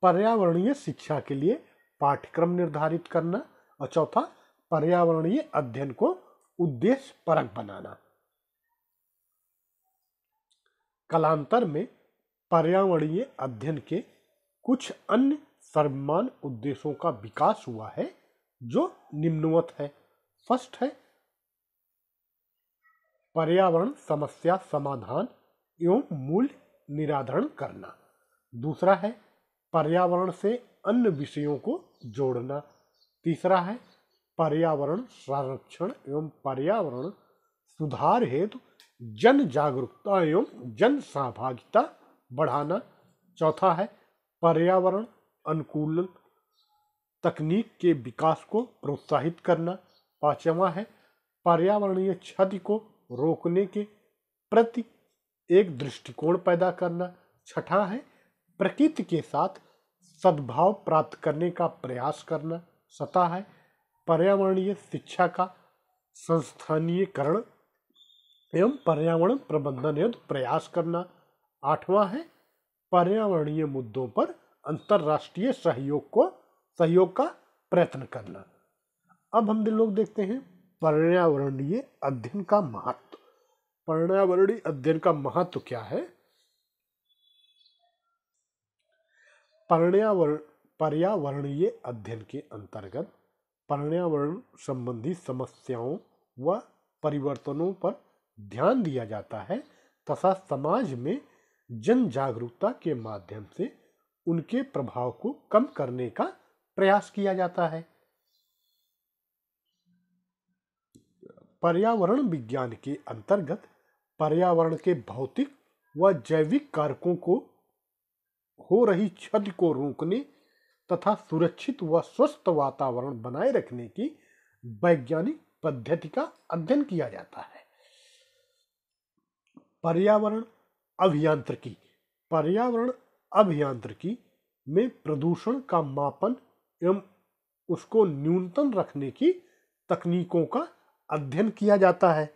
पर्यावरणीय शिक्षा के लिए पाठ्यक्रम निर्धारित करना और चौथा पर्यावरणीय अध्ययन को उद्देश्य परक बनाना। कालांतर में पर्यावरणीय अध्ययन के कुछ अन्य सर्वमान्य उद्देश्यों का विकास हुआ है जो निम्नवत है। फर्स्ट है पर्यावरण समस्या समाधान एवं मूल्य निराधरण करना, दूसरा है पर्यावरण से अन्य विषयों को जोड़ना, तीसरा है पर्यावरण संरक्षण एवं पर्यावरण सुधार हेतु जन जागरूकता एवं जन सहभागिता बढ़ाना, चौथा है पर्यावरण अनुकूल तकनीक के विकास को प्रोत्साहित करना, पांचवा है पर्यावरणीय क्षति को रोकने के प्रति एक दृष्टिकोण पैदा करना, छठा है प्रकृति के साथ सद्भाव प्राप्त करने का प्रयास करना, सता है पर्यावरणीय शिक्षा का संस्थानीयकरण एवं पर्यावरण प्रबंधन हेतु प्रयास करना, आठवां है पर्यावरणीय मुद्दों पर अंतर्राष्ट्रीय सहयोग का प्रयत्न करना। अब हम लोग देखते हैं पर्यावरणीय अध्ययन का महत्व। पर्यावरणीय अध्ययन का महत्व क्या है? पर्यावरणीय अध्ययन के अंतर्गत पर्यावरण संबंधी समस्याओं व परिवर्तनों पर ध्यान दिया जाता है तथा समाज में जन जागरूकता के माध्यम से उनके प्रभाव को कम करने का प्रयास किया जाता है। पर्यावरण विज्ञान के अंतर्गत पर्यावरण के भौतिक व जैविक कारकों को हो रही क्षति को रोकने तथा सुरक्षित व स्वस्थ वातावरण बनाए रखने की वैज्ञानिक पद्धति का अध्ययन किया जाता है। पर्यावरण अभियांत्रिकी में प्रदूषण का मापन एवं उसको न्यूनतम रखने की तकनीकों का अध्ययन किया जाता है।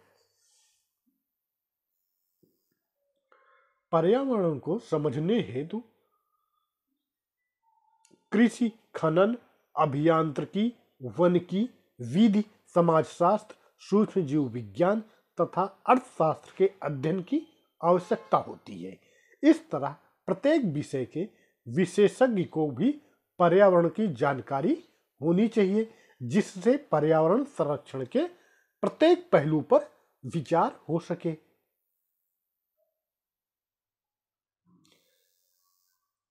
पर्यावरण को समझने हेतु कृषि, खनन, अभियांत्रिकी, वानिकी, विधि, समाजशास्त्र, सूक्ष्म जीव विज्ञान तथा अर्थशास्त्र के अध्ययन की आवश्यकता होती है। इस तरह प्रत्येक विषय के विशेषज्ञ को भी पर्यावरण की जानकारी होनी चाहिए, जिससे पर्यावरण संरक्षण के प्रत्येक पहलू पर विचार हो सके।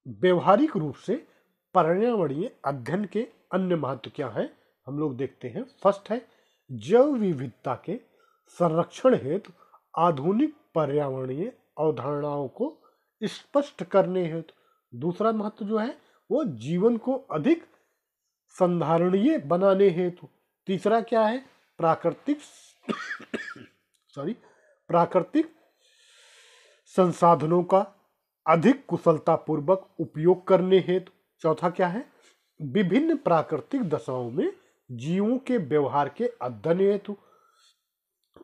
व्यवहारिक रूप से पर्यावरणीय अध्ययन के अन्य महत्व क्या है, हम लोग देखते हैं। फर्स्ट है जैव विविधता के संरक्षण हेतु आधुनिक पर्यावरणीय अवधारणाओं को स्पष्ट करने हेतु। दूसरा महत्व जो है वो जीवन को अधिक संधारणीय बनाने हेतु। तीसरा क्या है प्राकृतिक संसाधनों का अधिक कुशलतापूर्वक उपयोग करने हेतु। चौथा क्या है विभिन्न प्राकृतिक दशाओं में जीवों के व्यवहार के अध्ययन हेतु।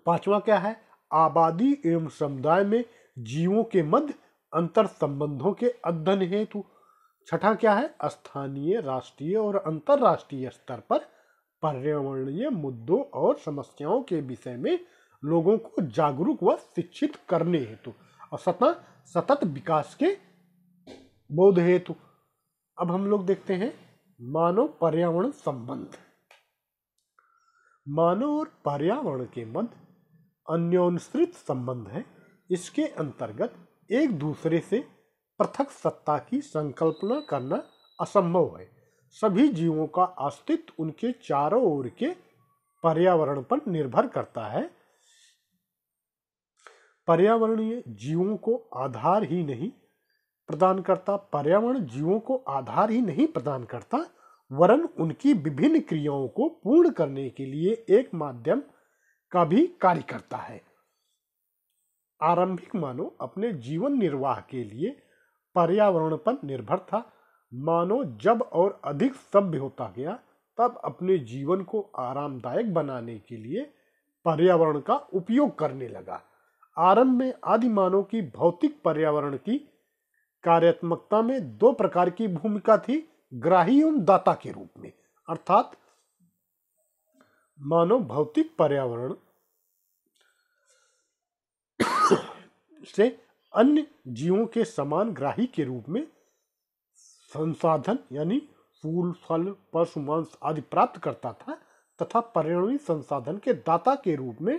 पांचवा क्या है आबादी एवं समुदाय में जीवों के मध्य अंतर संबंधों के अध्ययन हेतु। छठा क्या है स्थानीय, राष्ट्रीय और अंतरराष्ट्रीय स्तर पर पर्यावरणीय मुद्दों और समस्याओं के विषय में लोगों को जागरूक व शिक्षित करने हेतु। और सतत विकास के बोध हेतु। अब हम लोग देखते हैं मानव पर्यावरण संबंध। मानव और पर्यावरण के मध्य अन्योन्श्रित संबंध है। इसके अंतर्गत एक दूसरे से पृथक सत्ता की संकल्पना करना असंभव है। सभी जीवों का अस्तित्व उनके चारों ओर के पर्यावरण पर निर्भर करता है। पर्यावरणीय जीवों को आधार ही नहीं प्रदान करता, पर्यावरण जीवों को आधार ही नहीं प्रदान करता, वरन उनकी विभिन्न क्रियाओं को पूर्ण करने के लिए एक माध्यम का भी कार्य करता है। आरंभिक मानव अपने जीवन निर्वाह के लिए पर्यावरण पर निर्भर था। मानव जब और अधिक सभ्य होता गया, तब अपने जीवन को आरामदायक बनाने के लिए पर्यावरण का उपयोग करने लगा। आरंभ में आदि मानव की भौतिक पर्यावरण की कार्यात्मकता में दो प्रकार की भूमिका थी, ग्राही एवं दाता के रूप में। अर्थात मानव भौतिक पर्यावरण से अन्य जीवों के समान ग्राही के रूप में संसाधन यानी फूल, फल, पशु, मांस आदि प्राप्त करता था, तथा पर्यावरणीय संसाधन के दाता के रूप में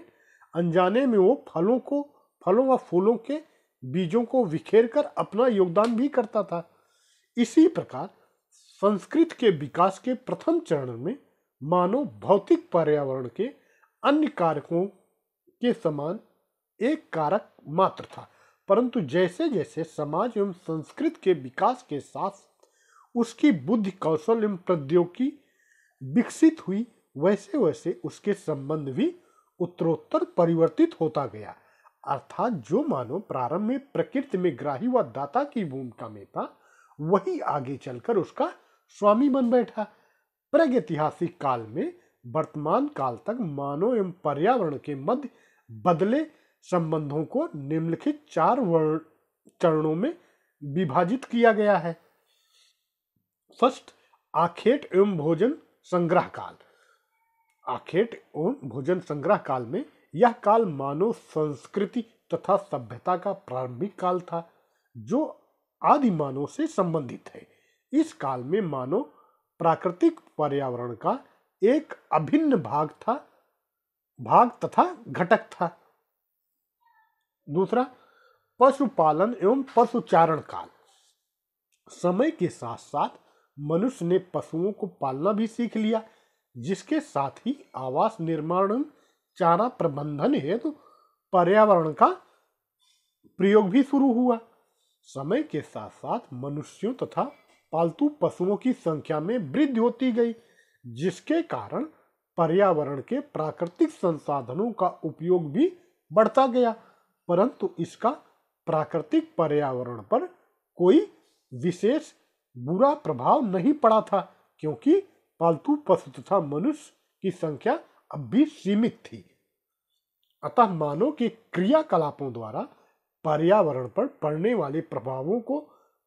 अनजाने में वो फलों व फूलों के बीजों को बिखेर कर अपना योगदान भी करता था। इसी प्रकार संस्कृति के विकास के प्रथम चरण में मानव भौतिक पर्यावरण के अन्य कारकों के समान एक कारक मात्र था, परंतु जैसे जैसे समाज एवं संस्कृति के विकास के साथ उसकी बुद्धि, कौशल एवं प्रौद्योगिकी विकसित हुई, वैसे वैसे उसके संबंध भी उत्तरोत्तर परिवर्तित होता गया। अर्थात जो मानव प्रारंभ में प्रकृति में ग्राही व दाता की भूमिका में था, वही आगे चलकर उसका स्वामी बन बैठा। प्रागैतिहासिक काल में वर्तमान काल तक मानव एवं पर्यावरण के मध्य बदले संबंधों को निम्नलिखित 4 चरणों में विभाजित किया गया है। फर्स्ट, आखेट एवं भोजन संग्रह काल। आखेट एवं भोजन संग्रह काल में यह काल मानव संस्कृति तथा सभ्यता का प्रारंभिक काल था, जो आदि मानव से संबंधित है। इस काल में मानव प्राकृतिक पर्यावरण का एक अभिन्न भाग तथा घटक था। दूसरा, पशुपालन एवं पशुचारण काल। समय के साथ साथ मनुष्य ने पशुओं को पालना भी सीख लिया, जिसके साथ ही आवास निर्माण, चारा प्रबंधन हेतु पर्यावरण का प्रयोग भी शुरू हुआ। समय के साथ साथ मनुष्यों तथा पालतू पशुओं की संख्या में वृद्धि होती गई, जिसके कारण पर्यावरण के प्राकृतिक संसाधनों का उपयोग भी बढ़ता गया, परंतु इसका प्राकृतिक पर्यावरण पर कोई विशेष बुरा प्रभाव नहीं पड़ा था, क्योंकि पालतू पशु तथा मनुष्य की संख्या अब भी सीमित थी। अतः मानव के क्रियाकलापों द्वारा पर्यावरण पर पड़ने वाले प्रभावों को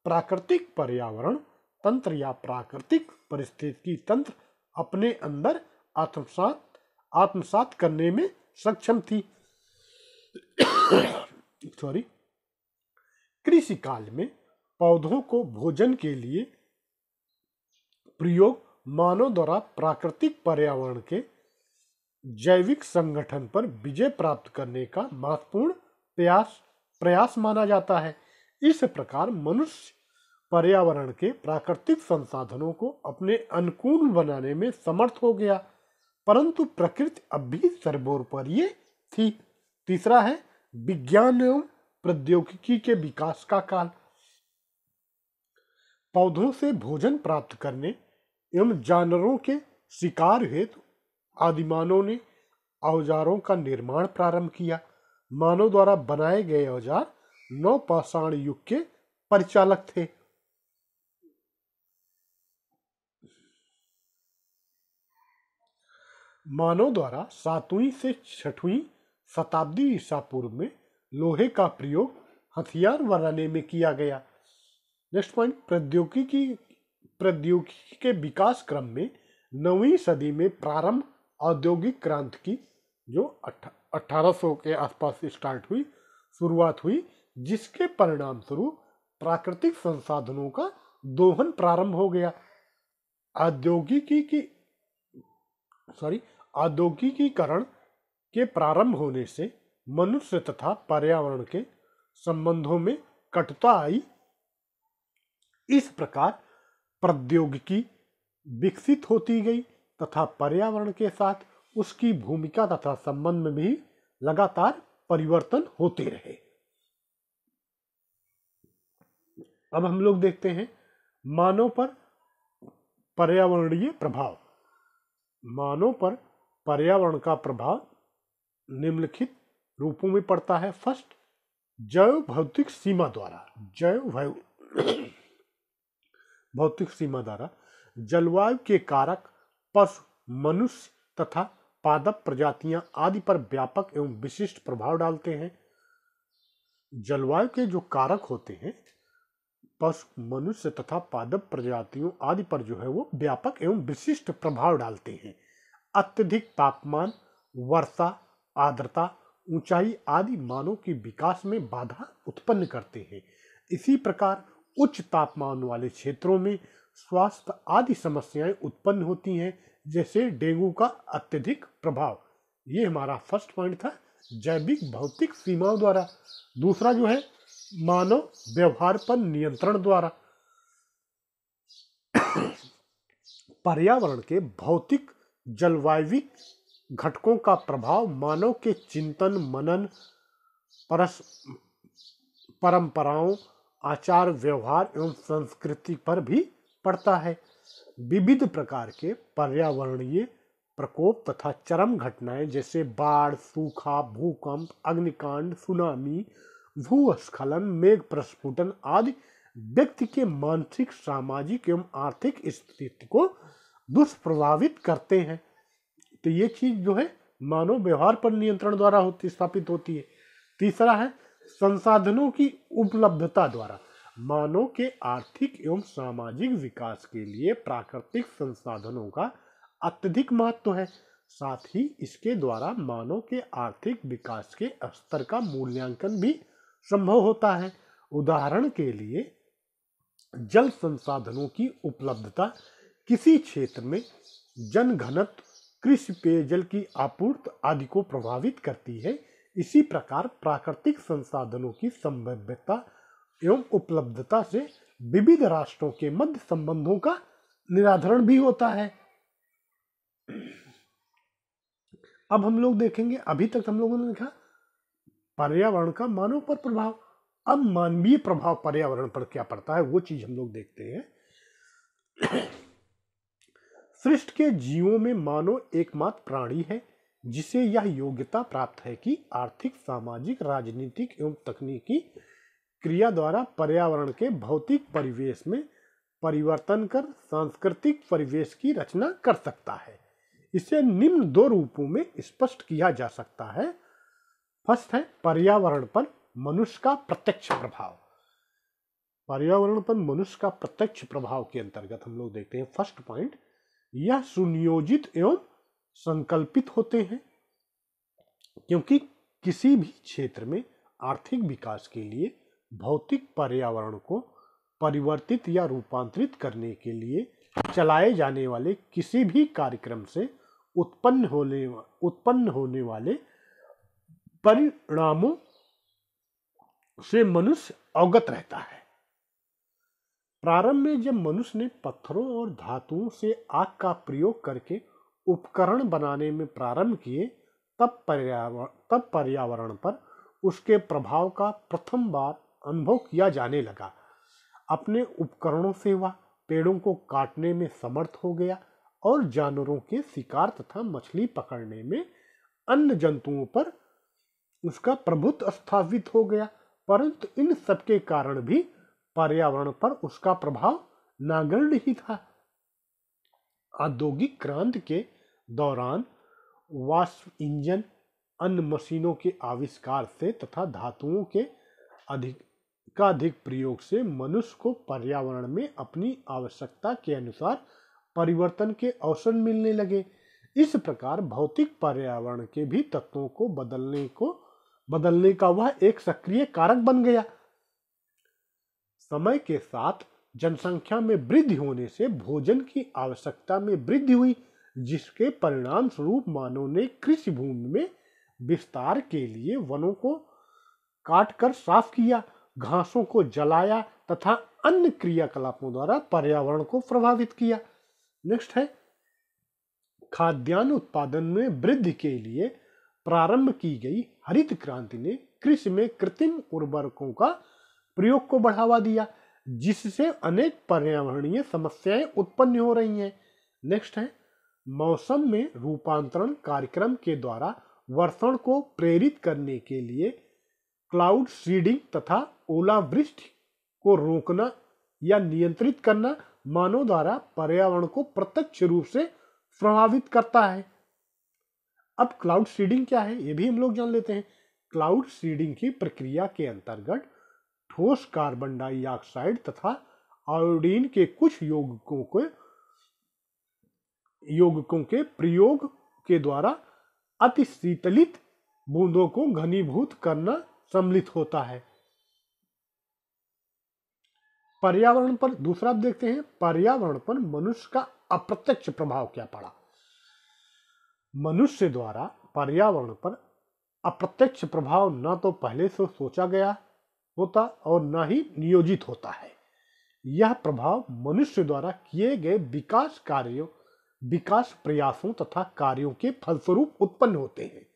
प्राकृतिक पर्यावरण तंत्र या प्राकृतिक पारिस्थितिकी तंत्र अपने अंदर आत्मसात करने में सक्षम थी। कृषि काल में पौधों को भोजन के लिए प्रयोग मानव द्वारा प्राकृतिक पर्यावरण के जैविक संगठन पर विजय प्राप्त करने का महत्वपूर्ण प्रयास माना जाता है। इस प्रकार मनुष्य पर्यावरण के प्राकृतिक संसाधनों को अपने अनुकूल बनाने में समर्थ हो गया, परंतु प्रकृति अब भी सर्वोपरि थी। तीसरा है विज्ञान एवं प्रौद्योगिकी के विकास का काल। पौधों से भोजन प्राप्त करने एवं जानवरों के शिकार हेतु आदिमानव ने औजारों का निर्माण प्रारंभ किया। मानव द्वारा बनाए गए औजार नवपाषाण युग के परिचालक थे। मानव द्वारा 7वीं से 6वीं शताब्दी ईसा पूर्व में लोहे का प्रयोग हथियार बनाने में किया गया। नेक्स्ट पॉइंट, प्रौद्योगिकी के विकास क्रम में 9वीं सदी में प्रारंभ औद्योगिक क्रांति की, जो 1800 के आसपास शुरुआत हुई, जिसके परिणाम स्वरूप प्राकृतिक संसाधनों का दोहन प्रारंभ हो गया। औद्योगिकीकरण के प्रारंभ होने से मनुष्य तथा पर्यावरण के संबंधों में कटुता आई। इस प्रकार प्रौद्योगिकी विकसित होती गई तथा पर्यावरण के साथ उसकी भूमिका तथा संबंध में भी लगातार परिवर्तन होते रहे। अब हम लोग देखते हैं मानव पर पर्यावरणीय प्रभाव। मानव पर पर्यावरण का प्रभाव निम्नलिखित रूपों में पड़ता है। फर्स्ट, जैव भौतिक सीमा द्वारा। भौतिक सीमा द्वारा जलवायु के कारक पशु, मनुष्य तथा पादप प्रजातियां आदि पर व्यापक एवं विशिष्ट प्रभाव डालते हैं। जलवायु के जो कारक होते हैं पशु, मनुष्य तथा पादप प्रजातियों आदि पर जो है वो व्यापक एवं विशिष्ट प्रभाव डालते हैं। अत्यधिक तापमान, वर्षा, आर्द्रता, ऊंचाई आदि मानव के विकास में बाधा उत्पन्न करते हैं। इसी प्रकार उच्च तापमान वाले क्षेत्रों में स्वास्थ्य आदि समस्याएं उत्पन्न होती हैं, जैसे डेंगू का अत्यधिक प्रभाव। ये हमारा फर्स्ट पॉइंट था, जैविक भौतिक सीमाओं द्वारा। दूसरा जो है मानव व्यवहार पर नियंत्रण द्वारा। पर्यावरण के भौतिक जलवायविक घटकों का प्रभाव मानव के चिंतन, मनन, परंपराओं, आचार व्यवहार एवं संस्कृति पर भी पड़ता है। विविध प्रकार के पर्यावरणीय प्रकोप तथा चरम घटनाएं जैसे बाढ़, सूखा, भूकंप, अग्निकांड, सुनामी, भूस्खलन, मेघ प्रस्फुटन आदि व्यक्ति के मानसिक, सामाजिक एवं आर्थिक स्थिति को दुष्प्रभावित करते हैं। तो ये चीज जो है मानव व्यवहार पर नियंत्रण द्वारा स्थापित होती है। तीसरा है संसाधनों की उपलब्धता द्वारा। मानव के आर्थिक एवं सामाजिक विकास के लिए प्राकृतिक संसाधनों का अत्यधिक महत्व है। साथ ही इसके द्वारा मानव के आर्थिक विकास के स्तर का मूल्यांकन भी संभव होता है। उदाहरण के लिए जल संसाधनों की उपलब्धता किसी क्षेत्र में जनघनत्व, कृषि, पेयजल की आपूर्ति आदि को प्रभावित करती है। इसी प्रकार प्राकृतिक संसाधनों की संभाव्यता एवं उपलब्धता से विविध राष्ट्रों के मध्य संबंधों का निर्धारण भी होता है। अब हम लोग देखेंगे, अभी तक हम लोगों ने देखा पर्यावरण का मानव पर प्रभाव। अब मानवीय प्रभाव पर्यावरण पर क्या पड़ता है वो चीज हम लोग देखते हैं। सृष्टि के जीवों में मानव एकमात्र प्राणी है जिसे यह योग्यता प्राप्त है कि आर्थिक, सामाजिक, राजनीतिक एवं तकनीकी क्रिया द्वारा पर्यावरण के भौतिक परिवेश में परिवर्तन कर सांस्कृतिक परिवेश की रचना कर सकता है। इसे निम्न दो रूपों में स्पष्ट किया जा सकता है। फर्स्ट है पर्यावरण पर मनुष्य का प्रत्यक्ष प्रभाव। पर्यावरण पर मनुष्य का प्रत्यक्ष प्रभाव के अंतर्गत हम लोग देखते हैं फर्स्ट पॉइंट, यह सुनियोजित एवं संकल्पित होते हैं, क्योंकि किसी भी क्षेत्र में आर्थिक विकास के लिए भौतिक पर्यावरण को परिवर्तित या रूपांतरित करने के लिए चलाए जाने वाले किसी भी कार्यक्रम से उत्पन्न होने वाले परिणामों से मनुष्य अवगत रहता है। प्रारंभ में जब मनुष्य ने पत्थरों और धातुओं से आग का प्रयोग करके उपकरण बनाने में प्रारंभ किए, तब पर्यावरण पर उसके प्रभाव का प्रथम बार अनुभव किया जाने लगा। अपने उपकरणों से वह पेड़ों को काटने में समर्थ हो गया और जानवरों के शिकार तथा मछली पकड़ने में अन्य जंतुओं पर उसका प्रभुत्व स्थापित हो गया। परंतु इन सबके कारण भी पर्यावरण पर उसका प्रभाव नगण्य ही था। औद्योगिक क्रांति के दौरान वाष्प इंजन, अन्य मशीनों के आविष्कार से तथा धातुओं के अधिक प्रयोग से मनुष्य को पर्यावरण में अपनी आवश्यकता के अनुसार परिवर्तन के अवसर मिलने लगे। इस प्रकार भौतिक पर्यावरण के भी तत्वों को बदलने का वह एक सक्रिय कारक बन गया। समय के साथ जनसंख्या में वृद्धि होने से भोजन की आवश्यकता में वृद्धि हुई, जिसके परिणाम स्वरूप मानव ने कृषि भूमि में विस्तार के लिए वनों को काटकर साफ किया, घासों को जलाया तथा अन्य क्रियाकलापों द्वारा पर्यावरण को प्रभावित किया। नेक्स्ट है, खाद्यान्न उत्पादन में वृद्धि के लिए प्रारंभ की गई हरित क्रांति ने कृषि में कृत्रिम उर्वरकों का प्रयोग को बढ़ावा दिया, जिससे अनेक पर्यावरणीय समस्याएं उत्पन्न हो रही हैं। नेक्स्ट है, मौसम में रूपांतरण कार्यक्रम के द्वारा वर्षण को प्रेरित करने के लिए क्लाउड सीडिंग तथा ओलावृष्टि को रोकना या नियंत्रित करना मानव द्वारा पर्यावरण को प्रत्यक्ष रूप से प्रभावित करता है। अब क्लाउड सीडिंग क्या है ये भी हम लोग जान लेते हैं। क्लाउड सीडिंग की प्रक्रिया के अंतर्गत ठोस कार्बन डाइऑक्साइड तथा आयोडीन के कुछ यौगिकों के प्रयोग के द्वारा अतिशीतलित बूंदों को घनीभूत करना सम्मिलित होता है। पर्यावरण पर दूसरा देखते हैं, पर्यावरण पर मनुष्य का अप्रत्यक्ष प्रभाव क्या पड़ा। मनुष्य द्वारा पर्यावरण पर अप्रत्यक्ष प्रभाव न तो पहले से सोचा गया होता और न ही नियोजित होता है। यह प्रभाव मनुष्य द्वारा किए गए विकास प्रयासों तथा कार्यों के फलस्वरूप उत्पन्न होते हैं।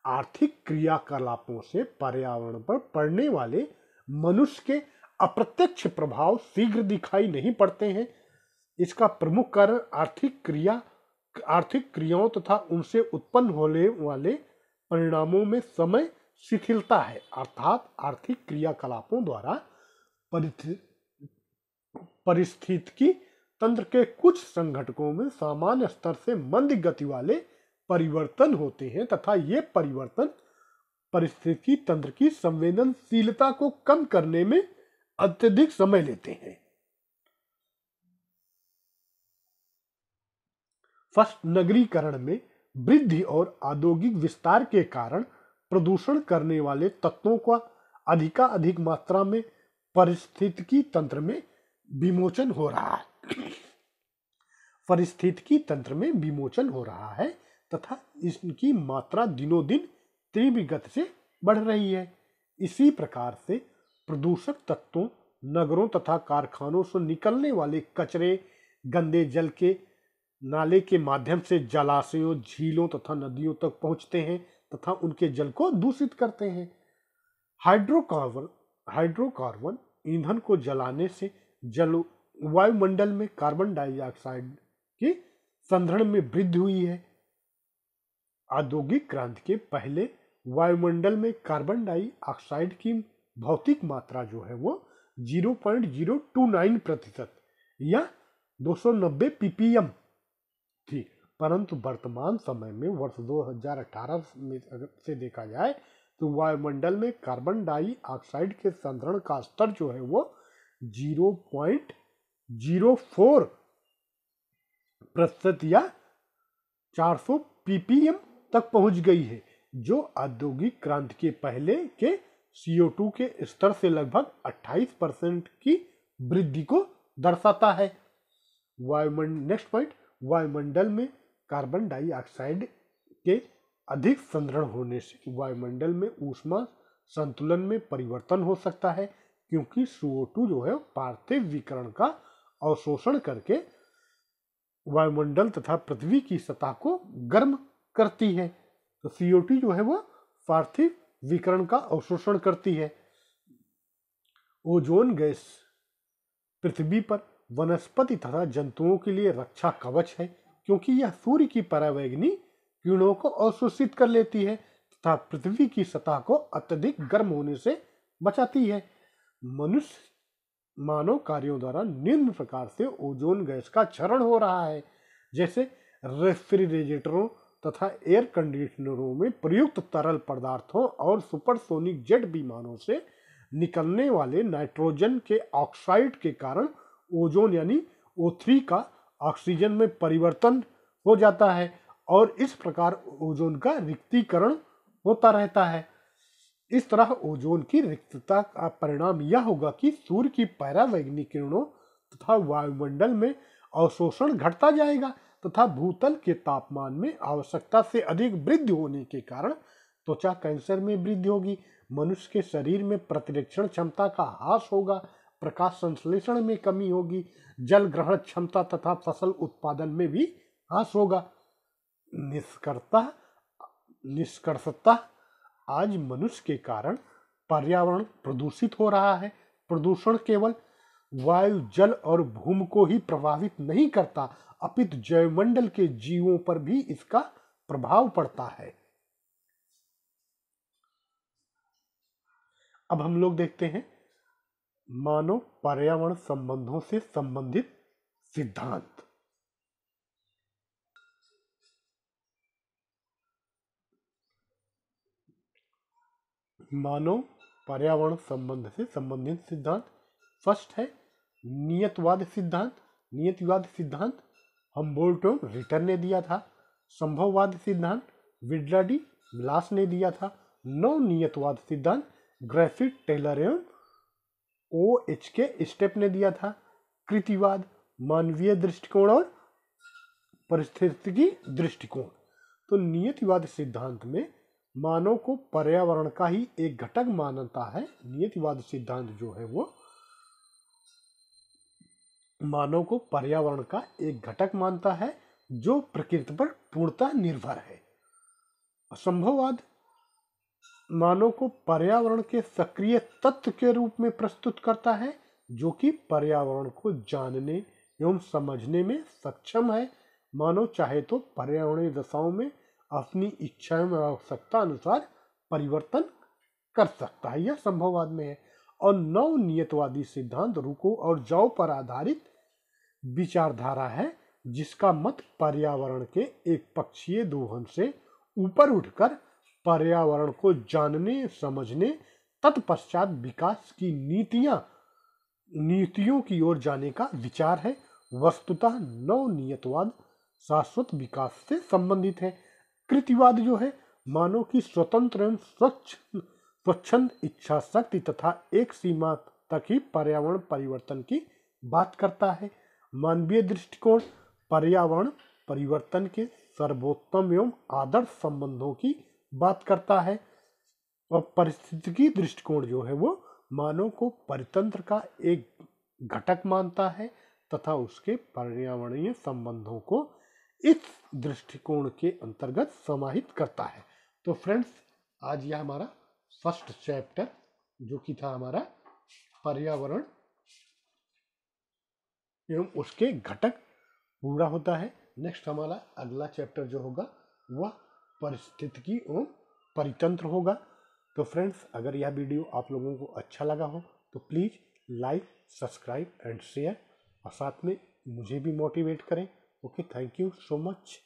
आर्थिक क्रियाकलापों से पर्यावरण पर पड़ने वाले मनुष्य के अप्रत्यक्ष प्रभाव शीघ्र दिखाई नहीं पड़ते हैं। इसका प्रमुख कारण आर्थिक क्रियाओं तथा उनसे उत्पन्न होने वाले परिणामों में समय शिथिलता है, अर्थात आर्थिक क्रियाकलापों द्वारा पारिस्थितिकी तंत्र के कुछ संघटकों में सामान्य स्तर से मंद गति वाले परिवर्तन होते हैं तथा ये परिवर्तन पारिस्थितिकी तंत्र की संवेदनशीलता को कम करने में अत्यधिक समय लेते हैं। फर्स्ट, नगरीकरण में वृद्धि और औद्योगिक विस्तार के कारण प्रदूषण करने वाले तत्वों का अधिक मात्रा में पारिस्थितिकी तंत्र में विमोचन हो रहा है। पारिस्थितिकी तंत्र में विमोचन हो रहा है तथा इसकी मात्रा दिनों दिन तीव्र गति से बढ़ रही है। इसी प्रकार से प्रदूषक तत्वों नगरों तथा कारखानों से निकलने वाले कचरे गंदे जल के नाले के माध्यम से जलाशयों, झीलों तथा नदियों तक पहुंचते हैं तथा उनके जल को दूषित करते हैं। हाइड्रोकार्बन ईंधन को जलाने से वायुमंडल में कार्बन डाइऑक्साइड के संग्रहण में वृद्धि हुई है। औद्योगिक क्रांति के पहले वायुमंडल में कार्बन डाइऑक्साइड की भौतिक मात्रा जो है वो 0.029% या 290 ppm थी, परंतु वर्तमान समय में वर्ष 2018 में से देखा जाए तो वायुमंडल में कार्बन डाइऑक्साइड के संग्रहण का स्तर जो है वो 0.04% या 400 ppm तक पहुंच गई है, जो औद्योगिक क्रांति के पहले के CO2 के स्तर से लगभग 28% की वृद्धि को दर्शाता है। नेक्स्ट पॉइंट, वायुमंडल में कार्बन डाइऑक्साइड के अधिक संग्रहण होने से वायुमंडल में ऊष्मा संतुलन में परिवर्तन हो सकता है, क्योंकि CO2 जो है पार्थिव विकिरण का अवशोषण करके वायुमंडल तथा पृथ्वी की सतह को गर्म करती है। तो CO2 जो है वो पार्थिव विकिरण का अवशोषण करती है। ओजोन गैस पृथ्वी पर वनस्पति तथा जंतुओं के लिए रक्षा कवच है, क्योंकि यह सूर्य की परावैंगनी किरणों को अवशोषित कर लेती है तथा पृथ्वी की सतह को अत्यधिक गर्म होने से बचाती है। मानव कार्यों द्वारा निम्न प्रकार से ओजोन गैस का क्षरण हो रहा है, जैसे रेफ्रिजरेटरों तथा एयर कंडीशनरों में प्रयुक्त तरल पदार्थों और सुपरसोनिक जेट विमानों से निकलने वाले नाइट्रोजन के ऑक्साइड के कारण ओजोन यानी O3 का ऑक्सीजन में परिवर्तन हो जाता है और इस प्रकार ओजोन का रिक्तीकरण होता रहता है। इस तरह ओजोन की रिक्तता का परिणाम यह होगा कि सूर्य की परावैंगनिक किरणों तथा वायुमंडल में अवशोषण घटता जाएगा तथा भूतल के तापमान में आवश्यकता से अधिक वृद्धि होने के कारण त्वचा कैंसर में वृद्धि होगी, मनुष्य के शरीर में प्रतिरक्षण क्षमता का ह्रास होगा, प्रकाश संश्लेषण में कमी होगी, जल ग्रहण क्षमता तथा फसल उत्पादन में भी ह्रास होगा। निष्कर्षतः आज मनुष्य के कारण पर्यावरण प्रदूषित हो रहा है। प्रदूषण केवल वायु, जल और भूमि को ही प्रभावित नहीं करता, अपितु जैवमंडल के जीवों पर भी इसका प्रभाव पड़ता है। अब हम लोग देखते हैं मानव पर्यावरण संबंधों से संबंधित सिद्धांत। मानव पर्यावरण संबंध से संबंधित सिद्धांत। फर्स्ट है नियतवाद सिद्धांत। नियतिवाद सिद्धांत हम्बोल्ट एवं रिटर ने दिया था। संभववाद सिद्धांत विड्लाडी विलास ने दिया था। नव नियतवाद सिद्धांत ग्रिफिथ, टेलर एवं OH स्टेप ने दिया था। कृतिवाद मानवीय दृष्टिकोण और पारिस्थितिकी दृष्टिकोण। तो नियतिवाद सिद्धांत में मानव को पर्यावरण का ही एक घटक मानता है। नियतिवाद सिद्धांत जो है वो मानव को पर्यावरण का एक घटक मानता है जो प्रकृति पर पूर्णतः निर्भर है। असंभववाद मानव को पर्यावरण के सक्रिय तत्व के रूप में प्रस्तुत करता है जो कि पर्यावरण को जानने एवं समझने में सक्षम है। मानव चाहे तो पर्यावरणीय दशाओं में अपनी इच्छा एवं आवश्यकता अनुसार परिवर्तन कर सकता है, यह संभववाद में है। और नव नियतवादी सिद्धांत रुको और जाओ पर आधारित विचारधारा है जिसका मत पर्यावरण के एक पक्षीय दोहन से ऊपर उठकर पर्यावरण को जानने, समझने, तत्पश्चात विकास की नीतियों की ओर जाने का विचार है। वस्तुतः नव नियतवाद शाश्वत विकास से संबंधित है। कृतिवाद जो है मानव की स्वतंत्र एवं स्वच्छंद इच्छा शक्ति तथा एक सीमा तक ही पर्यावरण परिवर्तन की बात करता है। मानवीय दृष्टिकोण पर्यावरण परिवर्तन के सर्वोत्तम एवं आदर्श संबंधों की बात करता है। और पारिस्थितिकी दृष्टिकोण जो है वो मानव को परितंत्र का एक घटक मानता है तथा उसके पर्यावरणीय संबंधों को इस दृष्टिकोण के अंतर्गत समाहित करता है। तो फ्रेंड्स, आज यह हमारा फर्स्ट चैप्टर जो कि था हमारा पर्यावरण एवं उसके घटक पूरा होता है। नेक्स्ट हमारा अगला चैप्टर जो होगा वह पारिस्थितिकी एवं परितंत्र होगा। तो फ्रेंड्स, अगर यह वीडियो आप लोगों को अच्छा लगा हो तो please like, subscribe and share और साथ में मुझे भी मोटिवेट करें। Okay, thank you so much.